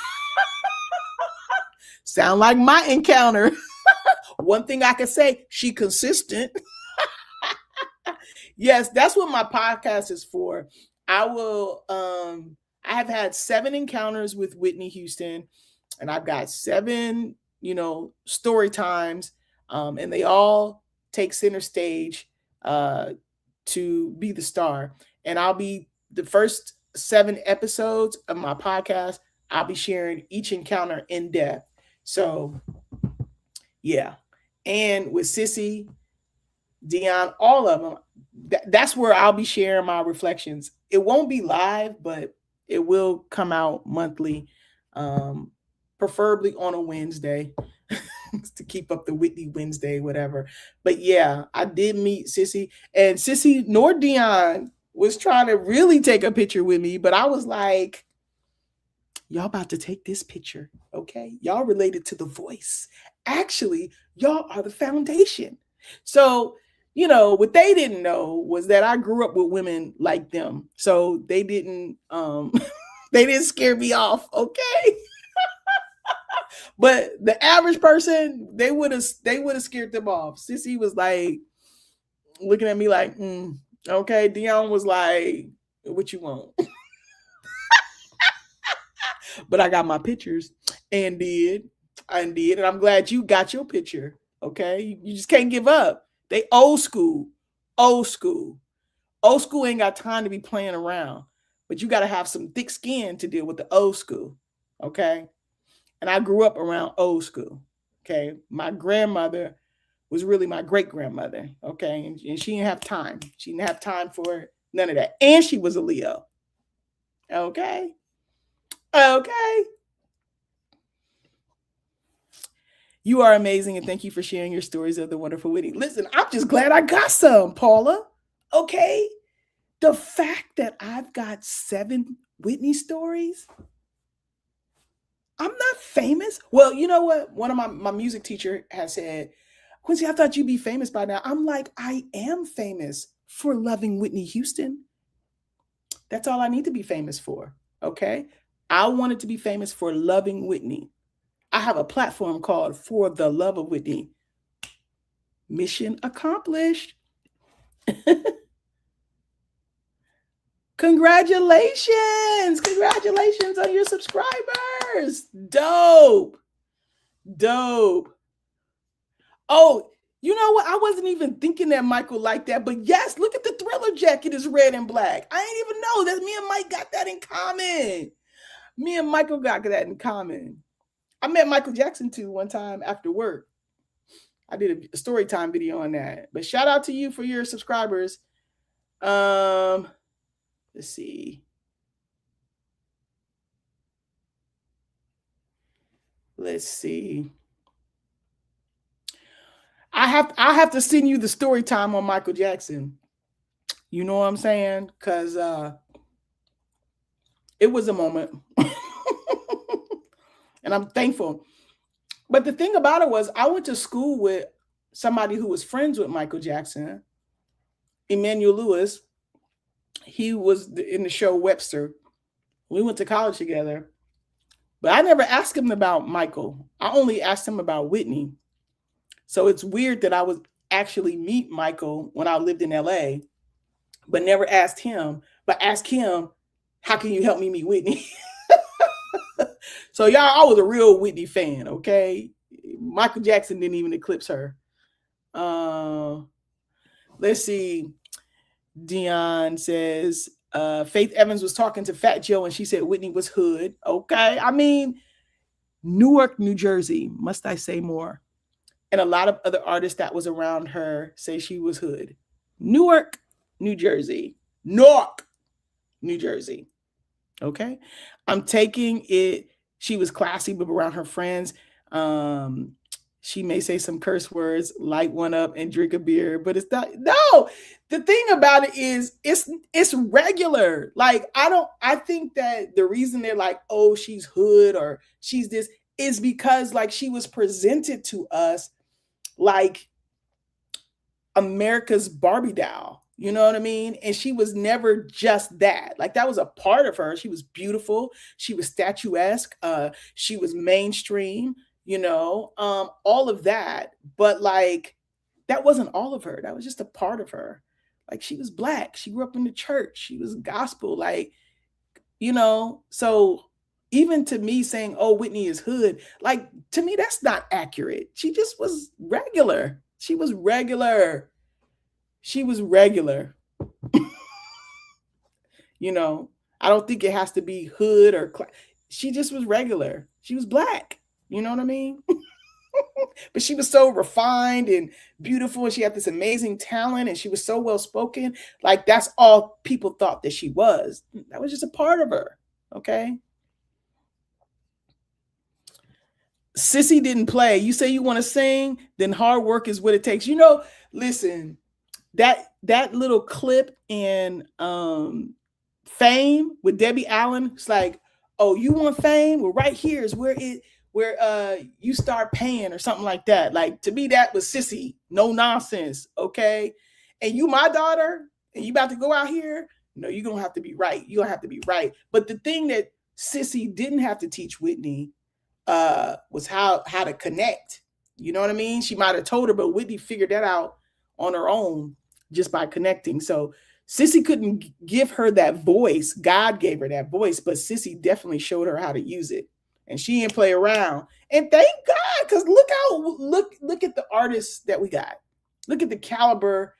Speaker 1: Sound like my encounter. One thing I can say, she consistent. Yes, that's what my podcast is for. I have had 7 encounters with Whitney Houston, and I've got 7, story times, and they all take center stage to be the star. And I'll be the first 7 episodes of my podcast. I'll be sharing each encounter in depth. So, yeah. And with Sissy, Dion, all of them, that's where I'll be sharing my reflections. It won't be live, but it will come out monthly, preferably on a Wednesday to keep up the Whitney Wednesday, whatever. But yeah, I did meet Sissy, and Sissy nor Dion was trying to really take a picture with me, but I was like, y'all about to take this picture, okay? Y'all related to The Voice. Actually, y'all are the foundation. So, what they didn't know was that I grew up with women like them. So they didn't they didn't scare me off, okay? But the average person, they would have scared them off. Sissy was like looking at me like, okay. Dion was like, what you want? But I got my pictures and did. And I'm glad you got your picture. Okay. You just can't give up. They old school. Old school ain't got time to be playing around. But you got to have some thick skin to deal with the old school. Okay. And I grew up around old school. Okay. My grandmother was really my great grandmother. Okay. And she didn't have time. She didn't have time for none of that. And she was a Leo. Okay. Okay. You are amazing, and thank you for sharing your stories of the wonderful Whitney. Listen, I'm just glad I got some, Paula. Okay? The fact that I've got 7 Whitney stories, I'm not famous. Well, you know what? One of my music teacher has said, Quincy, I thought you'd be famous by now. I'm like, I am famous for loving Whitney Houston. That's all I need to be famous for, okay? I wanted to be famous for loving Whitney. I have a platform called For the Love of Whitney. Mission accomplished. Congratulations. Congratulations on your subscribers. Dope. Oh, you know what? I wasn't even thinking that Michael liked that, but yes, look at the Thriller jacket is red and black. I didn't even know that me and Mike got that in common. Me and Michael got that in common. I met Michael Jackson too one time after work. I did a story time video on that. But shout out to you for your subscribers. Let's see. I have to send you the story time on Michael Jackson. You know what I'm saying? Because it was a moment. And I'm thankful. But the thing about it was I went to school with somebody who was friends with Michael Jackson, Emmanuel Lewis. He was in the show Webster. We went to college together. But I never asked him about Michael. I only asked him about Whitney. So it's weird that I would actually meet Michael when I lived in LA, but never asked him. But asked him, how can you help me meet Whitney? So y'all, I was a real Whitney fan, okay? Michael Jackson didn't even eclipse her. Let's see. Dion says, Faith Evans was talking to Fat Joe and she said Whitney was hood. Okay. I mean, Newark, New Jersey. Must I say more? And a lot of other artists that was around her say she was hood. Newark, New Jersey. Newark, New Jersey. Okay. I'm taking it. She was classy, but around her friends. She may say some curse words, light one up and drink a beer, but it's not. No, the thing about it is it's regular. Like I think that the reason they're like, oh, she's hood or she's this is because like she was presented to us like America's Barbie doll. You know what I mean? And she was never just that. Like that was a part of her. She was beautiful. She was statuesque. She was mainstream, all of that. But like that wasn't all of her. That was just a part of her. Like she was Black. She grew up in the church. She was gospel. Like, so even to me saying, oh, Whitney is hood, like to me, that's not accurate. She just was regular. She was regular. She was regular. I don't think it has to be hood or she just was regular. She was Black. You know what I mean? But she was so refined and beautiful. And she had this amazing talent and she was so well spoken. Like that's all people thought that she was. That was just a part of her. Okay. Sissy didn't play. You say you want to sing, then hard work is what it takes. Listen, that little clip in Fame with Debbie Allen, it's like, oh, you want fame? Well, right here is where you start paying or something like that. Like to me, that was Sissy. No nonsense. Okay. And you my daughter and you about to go out here. No, you're gonna have to be right. You're gonna have to be right. But the thing that Sissy didn't have to teach Whitney was how to connect. You know what I mean? She might have told her, but Whitney figured that out on her own just by connecting. So Sissy couldn't give her that voice. God gave her that voice, but Sissy definitely showed her how to use it. And she didn't play around. And thank God, because look at the artists that we got. Look at the caliber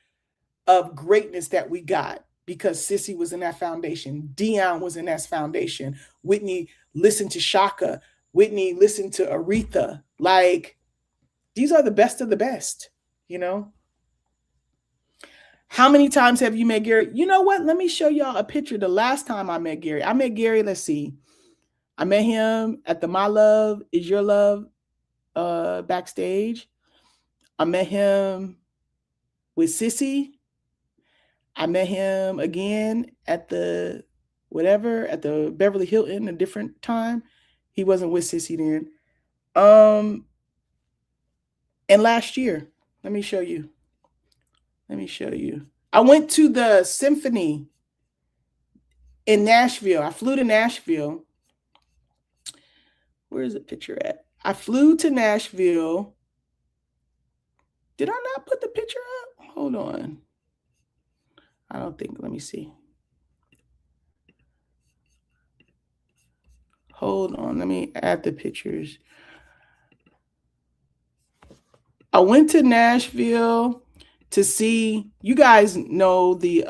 Speaker 1: of greatness that we got because Sissy was in that foundation. Dion was in that foundation. Whitney listened to Shaka. Whitney listened to Aretha. Like, these are the best of the best, How many times have you met Gary? You know what? Let me show y'all a picture. The last time I met Gary, let's see. I met him at the My Love Is Your Love backstage. I met him with Sissy. I met him again at the Beverly Hilton a different time. He wasn't with Sissy then. And last year, let me show you. I went to the symphony in Nashville. I flew to Nashville. Where is the picture at? I flew to Nashville. Did I not put the picture up? Hold on. I don't think. Let me see. Hold on. Let me add the pictures. I went to Nashville to see, you guys know they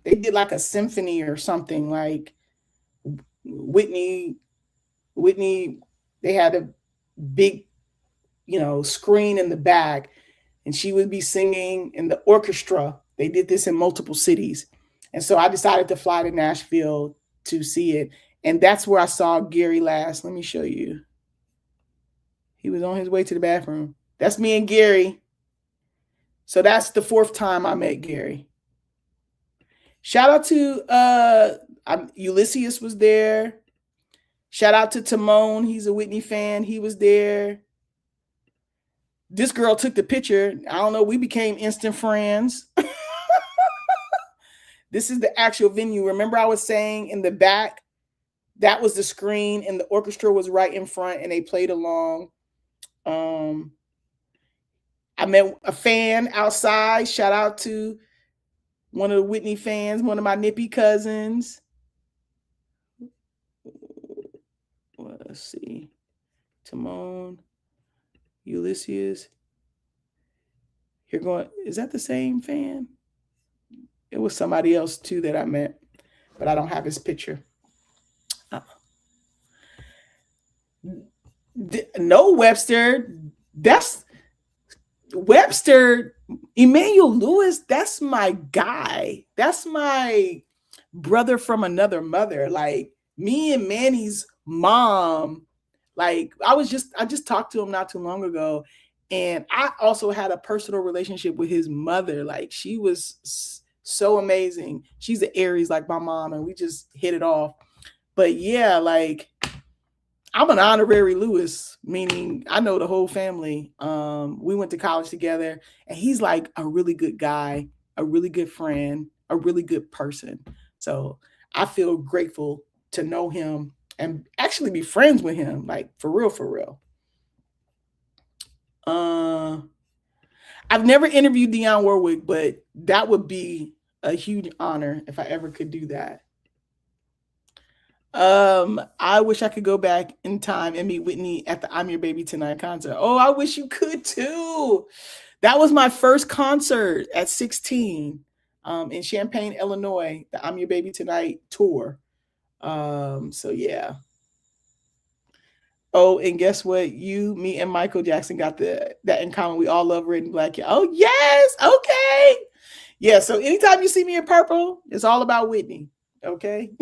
Speaker 1: did like a symphony or something, like Whitney, they had a big, screen in the back and she would be singing in the orchestra. They did this in multiple cities. And so I decided to fly to Nashville to see it. And that's where I saw Gary last. Let me show you. He was on his way to the bathroom. That's me and Gary. So that's the fourth time I met Gary. Shout out to Ulysses was there. Shout out to Timon. He's a Whitney fan. He was there. This girl took the picture. I don't know. We became instant friends. This is the actual venue. Remember I was saying in the back, that was the screen and the orchestra was right in front and they played along. I met a fan outside. Shout out to one of the Whitney fans, one of my nippy cousins. Let's see. Timon, Ulysses. Is that the same fan? It was somebody else too that I met, but I don't have his picture. No, Webster. That's Webster. Emmanuel Lewis, that's my guy. That's my brother from another mother. Like me and Manny's mom. Like I just talked to him not too long ago, And I also had a personal relationship with his mother. Like, she was so amazing. She's an Aries like my mom, and we just hit it off. But yeah, like, I'm an honorary Lewis, meaning I know the whole family. We went to college together, and he's like a really good guy, a really good friend, a really good person. So I feel grateful to know him and actually be friends with him, like, for real, for real. I've never interviewed Dionne Warwick, but that would be a huge honor if I ever could do that. I wish I could go back in time and meet Whitney at the I'm Your Baby Tonight concert. Oh, I wish you could too. That was my first concert at 16 in Champaign, Illinois, the I'm Your Baby Tonight tour. So yeah. Oh, and guess what? You, me, and Michael Jackson got that in common. We all love red and black. Oh, yes. Okay. Yeah. So anytime you see me in purple, it's all about Whitney. Okay.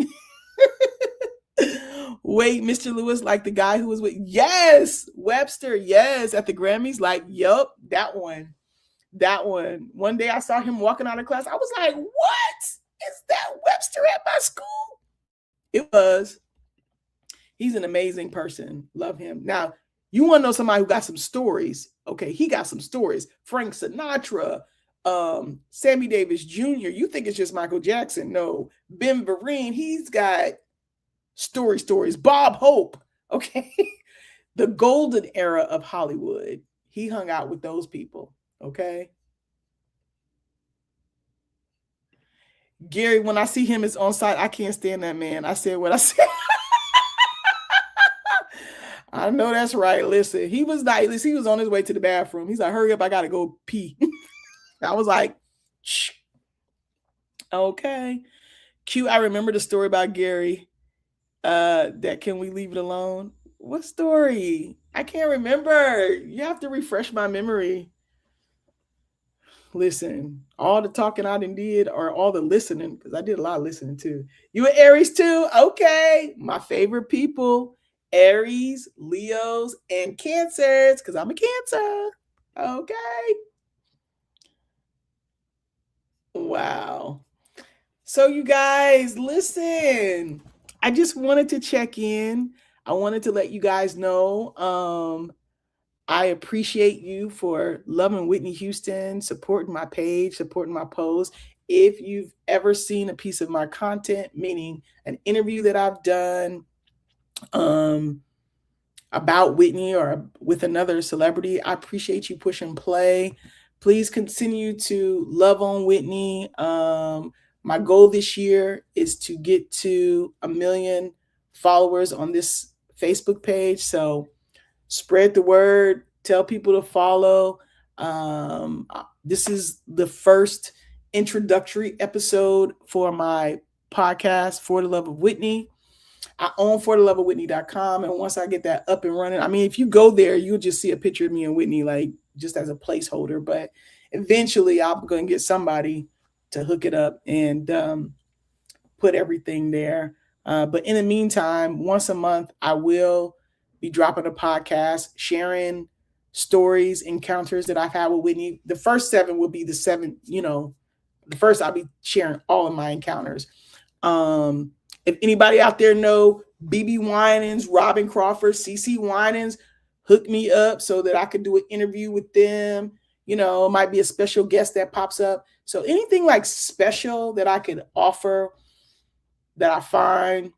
Speaker 1: Wait, Mr. Lewis, like the guy who was with, yes, Webster, yes, at the Grammys, like, yup, that one. One day I saw him walking out of class. I was like, what? Is that Webster at my school? It was. He's an amazing person. Love him. Now, you want to know somebody who got some stories? Okay, he got some stories. Frank Sinatra, Sammy Davis Jr. You think it's just Michael Jackson? No. Ben Vereen, he's got stories. Bob Hope, okay? The golden era of Hollywood. He hung out with those people, okay? Gary, when I see him is on site, I can't stand that man. I said what I said. I know that's right. Listen, he was nice. He was on his way to the bathroom. He's like, hurry up, I gotta go pee. I was like, shh. Okay. Q, I remember the story about Gary. That can we leave it alone? What story? I can't remember. You have to refresh my memory. Listen, all the talking I did or all the listening, because I did a lot of listening too. You an Aries too? Okay. My favorite people, Aries, Leos, and Cancers, because I'm a Cancer. Okay. Wow. So you guys, listen. I just wanted to check in. I wanted to let you guys know I appreciate you for loving Whitney Houston, supporting my page, supporting my posts. If you've ever seen a piece of my content, meaning an interview that I've done about Whitney or with another celebrity, I appreciate you pushing play. Please continue to love on Whitney. My goal this year is to get to 1 million followers on this Facebook page. So spread the word, tell people to follow. This is the first introductory episode for my podcast, For the Love of Whitney. I own fortheloveofwhitney.com. And once I get that up and running, I mean, if you go there, you'll just see a picture of me and Whitney, like just as a placeholder. But eventually I'm going to get somebody to hook it up and put everything there. But in the meantime, once a month, I will be dropping a podcast, sharing stories, encounters that I've had with Whitney. The first 7 will be the 7, the first I'll be sharing all of my encounters. If anybody out there know BB Winans, Robin Crawford, CC Winans, hook me up so that I could do an interview with them. It might be a special guest that pops up. So anything like special that I could offer that I find,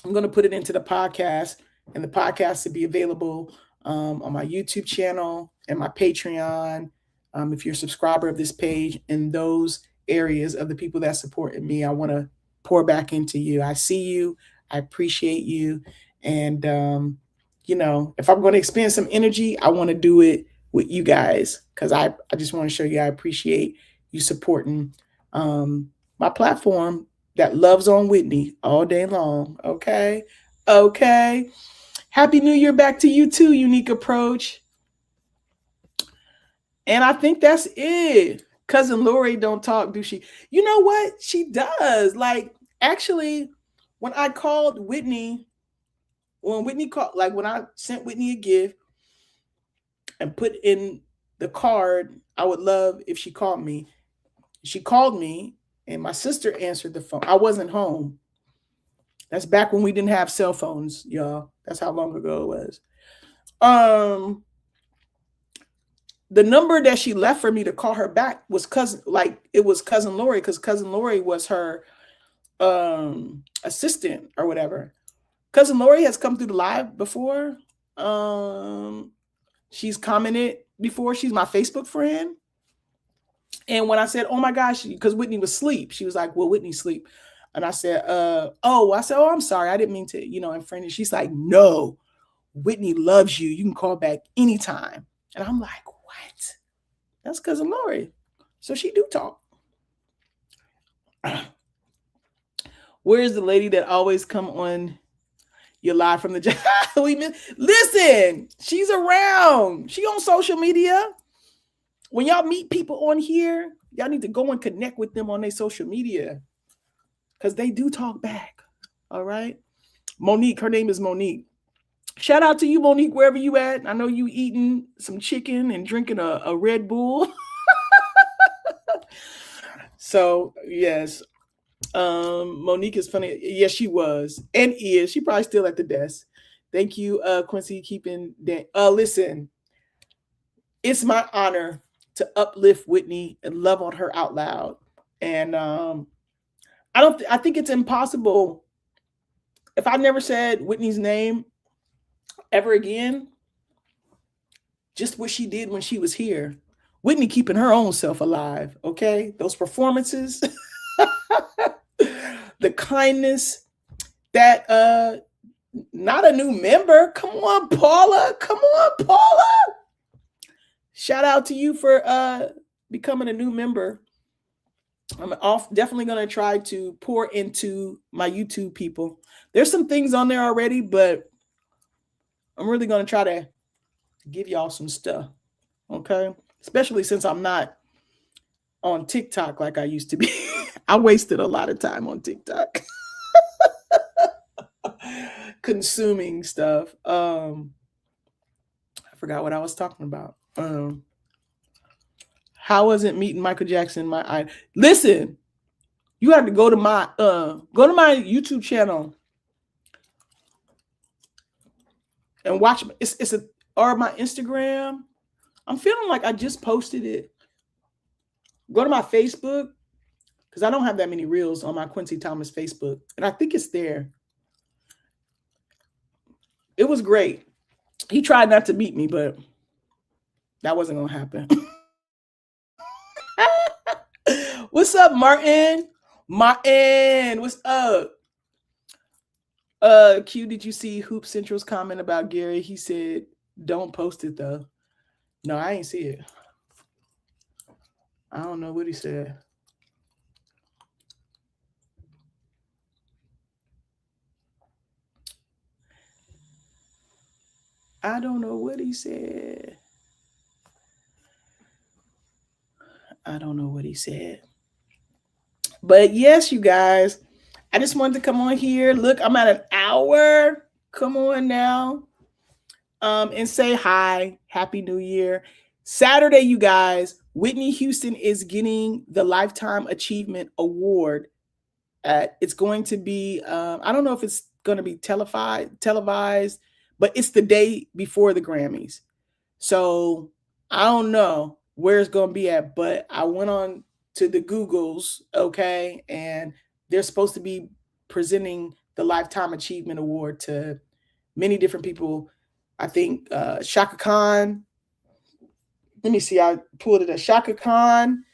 Speaker 1: I'm going to put it into the podcast, and the podcast will be available on my YouTube channel and my Patreon. If you're a subscriber of this page, in those areas of the people that supported me, I want to pour back into you. I see you. I appreciate you. And, if I'm going to expend some energy, I want to do it with you guys, because I just want to show you I appreciate you supporting my platform that loves on Whitney all day long. Okay. Happy New Year back to you too, Unique Approach. And I think that's it. Cousin Lori don't talk, do she? You know what? She does. Like, actually, when I called Whitney, when I sent Whitney a gift, and put in the card, I would love if she called me. She called me, and my sister answered the phone. I wasn't home. That's back when we didn't have cell phones, y'all. That's how long ago it was. The number that she left for me to call her back was cousin Lori, because cousin Lori was her assistant or whatever. Cousin Lori has come through the live before. She's commented before. She's my Facebook friend. And when I said, oh my gosh, because Whitney was asleep, she was like, well, Whitney's asleep. And I said, oh, I'm sorry. I didn't mean to, infringe. She's like, no, Whitney loves you. You can call back anytime. And I'm like, what? That's cousin Lori. So she do talk. Where's the lady that always come on your live from the job? Listen, she's around. She on social media. When y'all meet people on here, y'all need to go and connect with them on their social media, because they do talk back. All right. Monique, her name is Monique. Shout out to you, Monique, wherever you at. I know you eating some chicken and drinking a Red Bull. So, yes. Monique is funny. Yes, she was and is. She probably still at the desk. Thank you, Quincy, keeping that. Listen, it's my honor to uplift Whitney and love on her out loud. And I think it's impossible. If I never said Whitney's name ever again, just what she did when she was here. Whitney keeping her own self alive, okay? Those performances, the kindness, that not a new member. Come on, Paula. Come on, Paula. Shout out to you for becoming a new member. I'm definitely going to try to pour into my YouTube people. There's some things on there already, but I'm really going to try to give y'all some stuff, okay? Especially since I'm not on TikTok like I used to be. I wasted a lot of time on TikTok. Consuming stuff. I forgot what I was talking about. How was it meeting Michael Jackson? Listen, you have to go to my YouTube channel and watch. Or my Instagram. I'm feeling like I just posted it. Go to my Facebook, because I don't have that many reels on my Quincy Thomas Facebook, and I think it's there. It was great. He tried not to beat me, but that wasn't gonna happen. What's up, Martin? Martin, what's up? Q, did you see Hoop Central's comment about Gary? He said, don't post it though. No, I ain't see it. I don't know what he said. I don't know what he said. I don't know what he said. But yes, you guys, I just wanted to come on here. Look, I'm at an hour. Come on now. And say hi. Happy New Year. Saturday, you guys, Whitney Houston is getting the Lifetime Achievement Award. It's going to be, I don't know if it's going to be televised, but it's the day before the Grammys. So I don't know where it's going to be at, but I went on to the Googles, okay, and they're supposed to be presenting the Lifetime Achievement Award to many different people. I think Shaka Khan. Let me see. I pulled it up. Shaka Khan,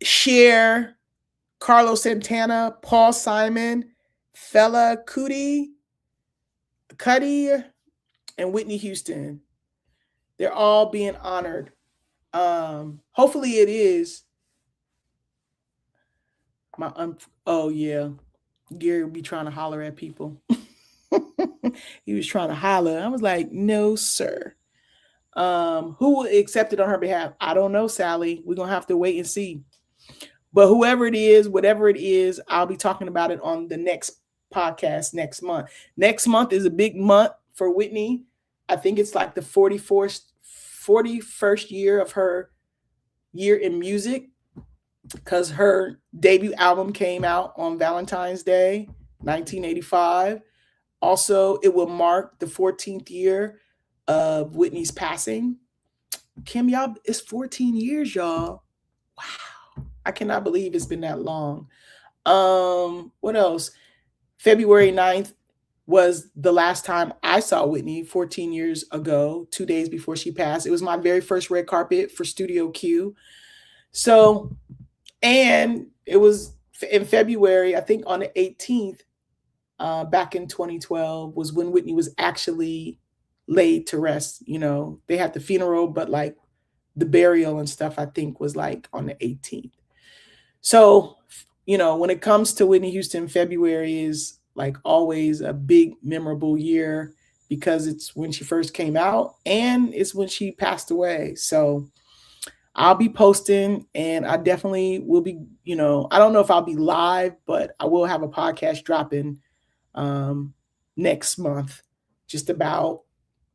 Speaker 1: Cher, Carlos Santana, Paul Simon, Fela Kuti, and Whitney Houston. They're all being honored. Hopefully it is. Oh yeah, Gary would be trying to holler at people. He was trying to holler. I was like, no, sir. Who will accept it on her behalf? I don't know, Sally. We're gonna have to wait and see. But whoever it is, whatever it is, I'll be talking about it on the next podcast next month. Next month is a big month for Whitney. I think it's like the 44th 41st year of her year in music, because her debut album came out on Valentine's Day, 1985. Also, it will mark the 14th year of Whitney's passing. Kim, y'all, it's 14 years, y'all. Wow. I cannot believe it's been that long. What else? February 9th was the last time I saw Whitney 14 years ago, 2 days before she passed. It was my very first red carpet for Studio Q. So, and it was in February, I think on the 18th, back in 2012, was when Whitney was actually laid to rest. You know, they had the funeral, but like the burial and stuff, I think was like on the 18th. So, you know, when it comes to Whitney Houston, February is like always a big, memorable year because it's when she first came out and it's when she passed away. So I'll be posting, and I definitely will be, you know, I don't know if I'll be live, but I will have a podcast dropping next month just about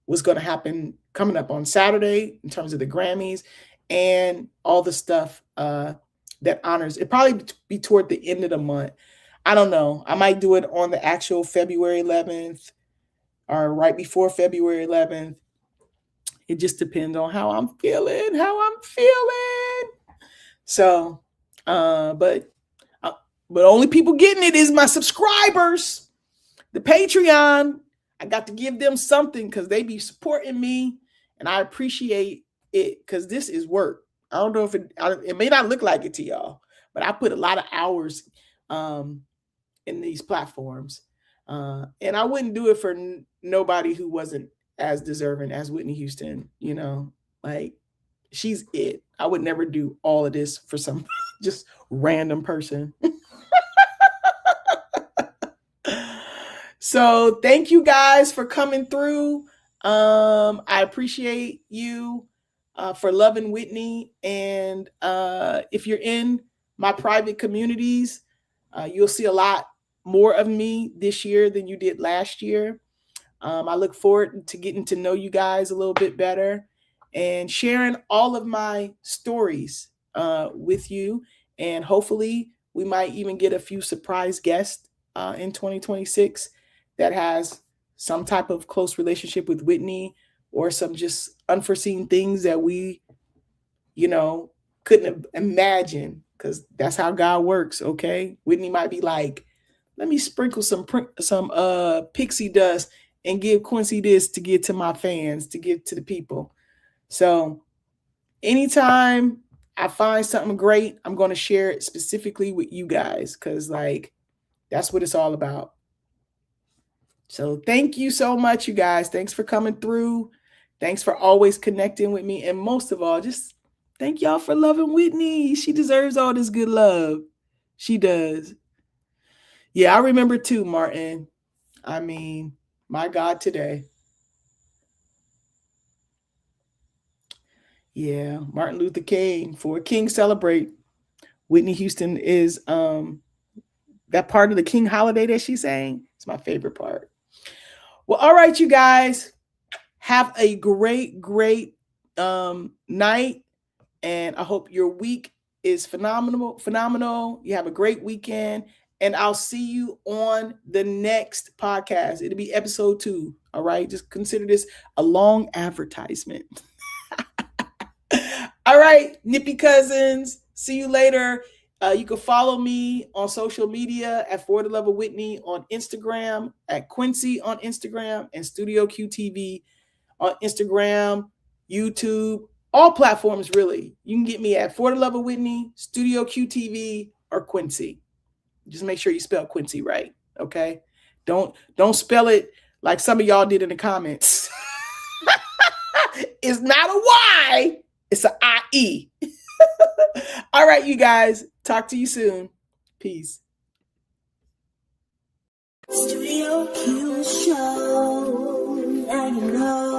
Speaker 1: what's going to happen coming up on Saturday in terms of the Grammys and all the stuff that honors. It probably be toward the end of the month. I don't know. I might do it on the actual February 11th or right before February 11th. It just depends on how I'm feeling. So, but only people getting it is my subscribers, the Patreon. I got to give them something because they be supporting me, and I appreciate it because this is work. I don't know if it may not look like it to y'all, but I put a lot of hours in these platforms, and I wouldn't do it for nobody who wasn't as deserving as Whitney Houston. You know, like she's it. I would never do all of this for some just random person. So thank you guys for coming through. I appreciate you for loving Whitney. And if you're in my private communities, you'll see a lot more of me this year than you did last year. I look forward to getting to know you guys a little bit better and sharing all of my stories with you. And hopefully we might even get a few surprise guests in 2026 that has some type of close relationship with Whitney or some just unforeseen things that we, you know, couldn't imagine, because that's how God works. Okay. Whitney might be like, let me sprinkle some pixie dust and give Quincy this to get to my fans, to give to the people. So anytime I find something great, I'm going to share it specifically with you guys, because like, that's what it's all about. So thank you so much, you guys. Thanks for coming through. Thanks for always connecting with me. And most of all, just thank y'all for loving Whitney. She deserves all this good love. She does. Yeah, I remember too, Martin. I mean, my God, today. Yeah, Martin Luther King. For a king celebrate, Whitney Houston is that part of the King holiday that she's saying. It's my favorite part. Well, all right, you guys. Have a great night. And I hope your week is phenomenal. You have a great weekend. And I'll see you on the next podcast. It'll be episode 2. All right. Just consider this a long advertisement. All right, Nippy Cousins. See you later. You can follow me on social media at For the Love of Whitney on Instagram, at Quincy on Instagram, and Studio QTV on Instagram, YouTube, all platforms really. You can get me at For the Love of Whitney, Studio QTV, or Quincy. Just make sure you spell Quincy right, okay? Don't spell it like some of y'all did in the comments. It's not a Y, it's an I-E. All right, you guys. Talk to you soon. Peace.
Speaker 4: Studio Q Show. Now you know.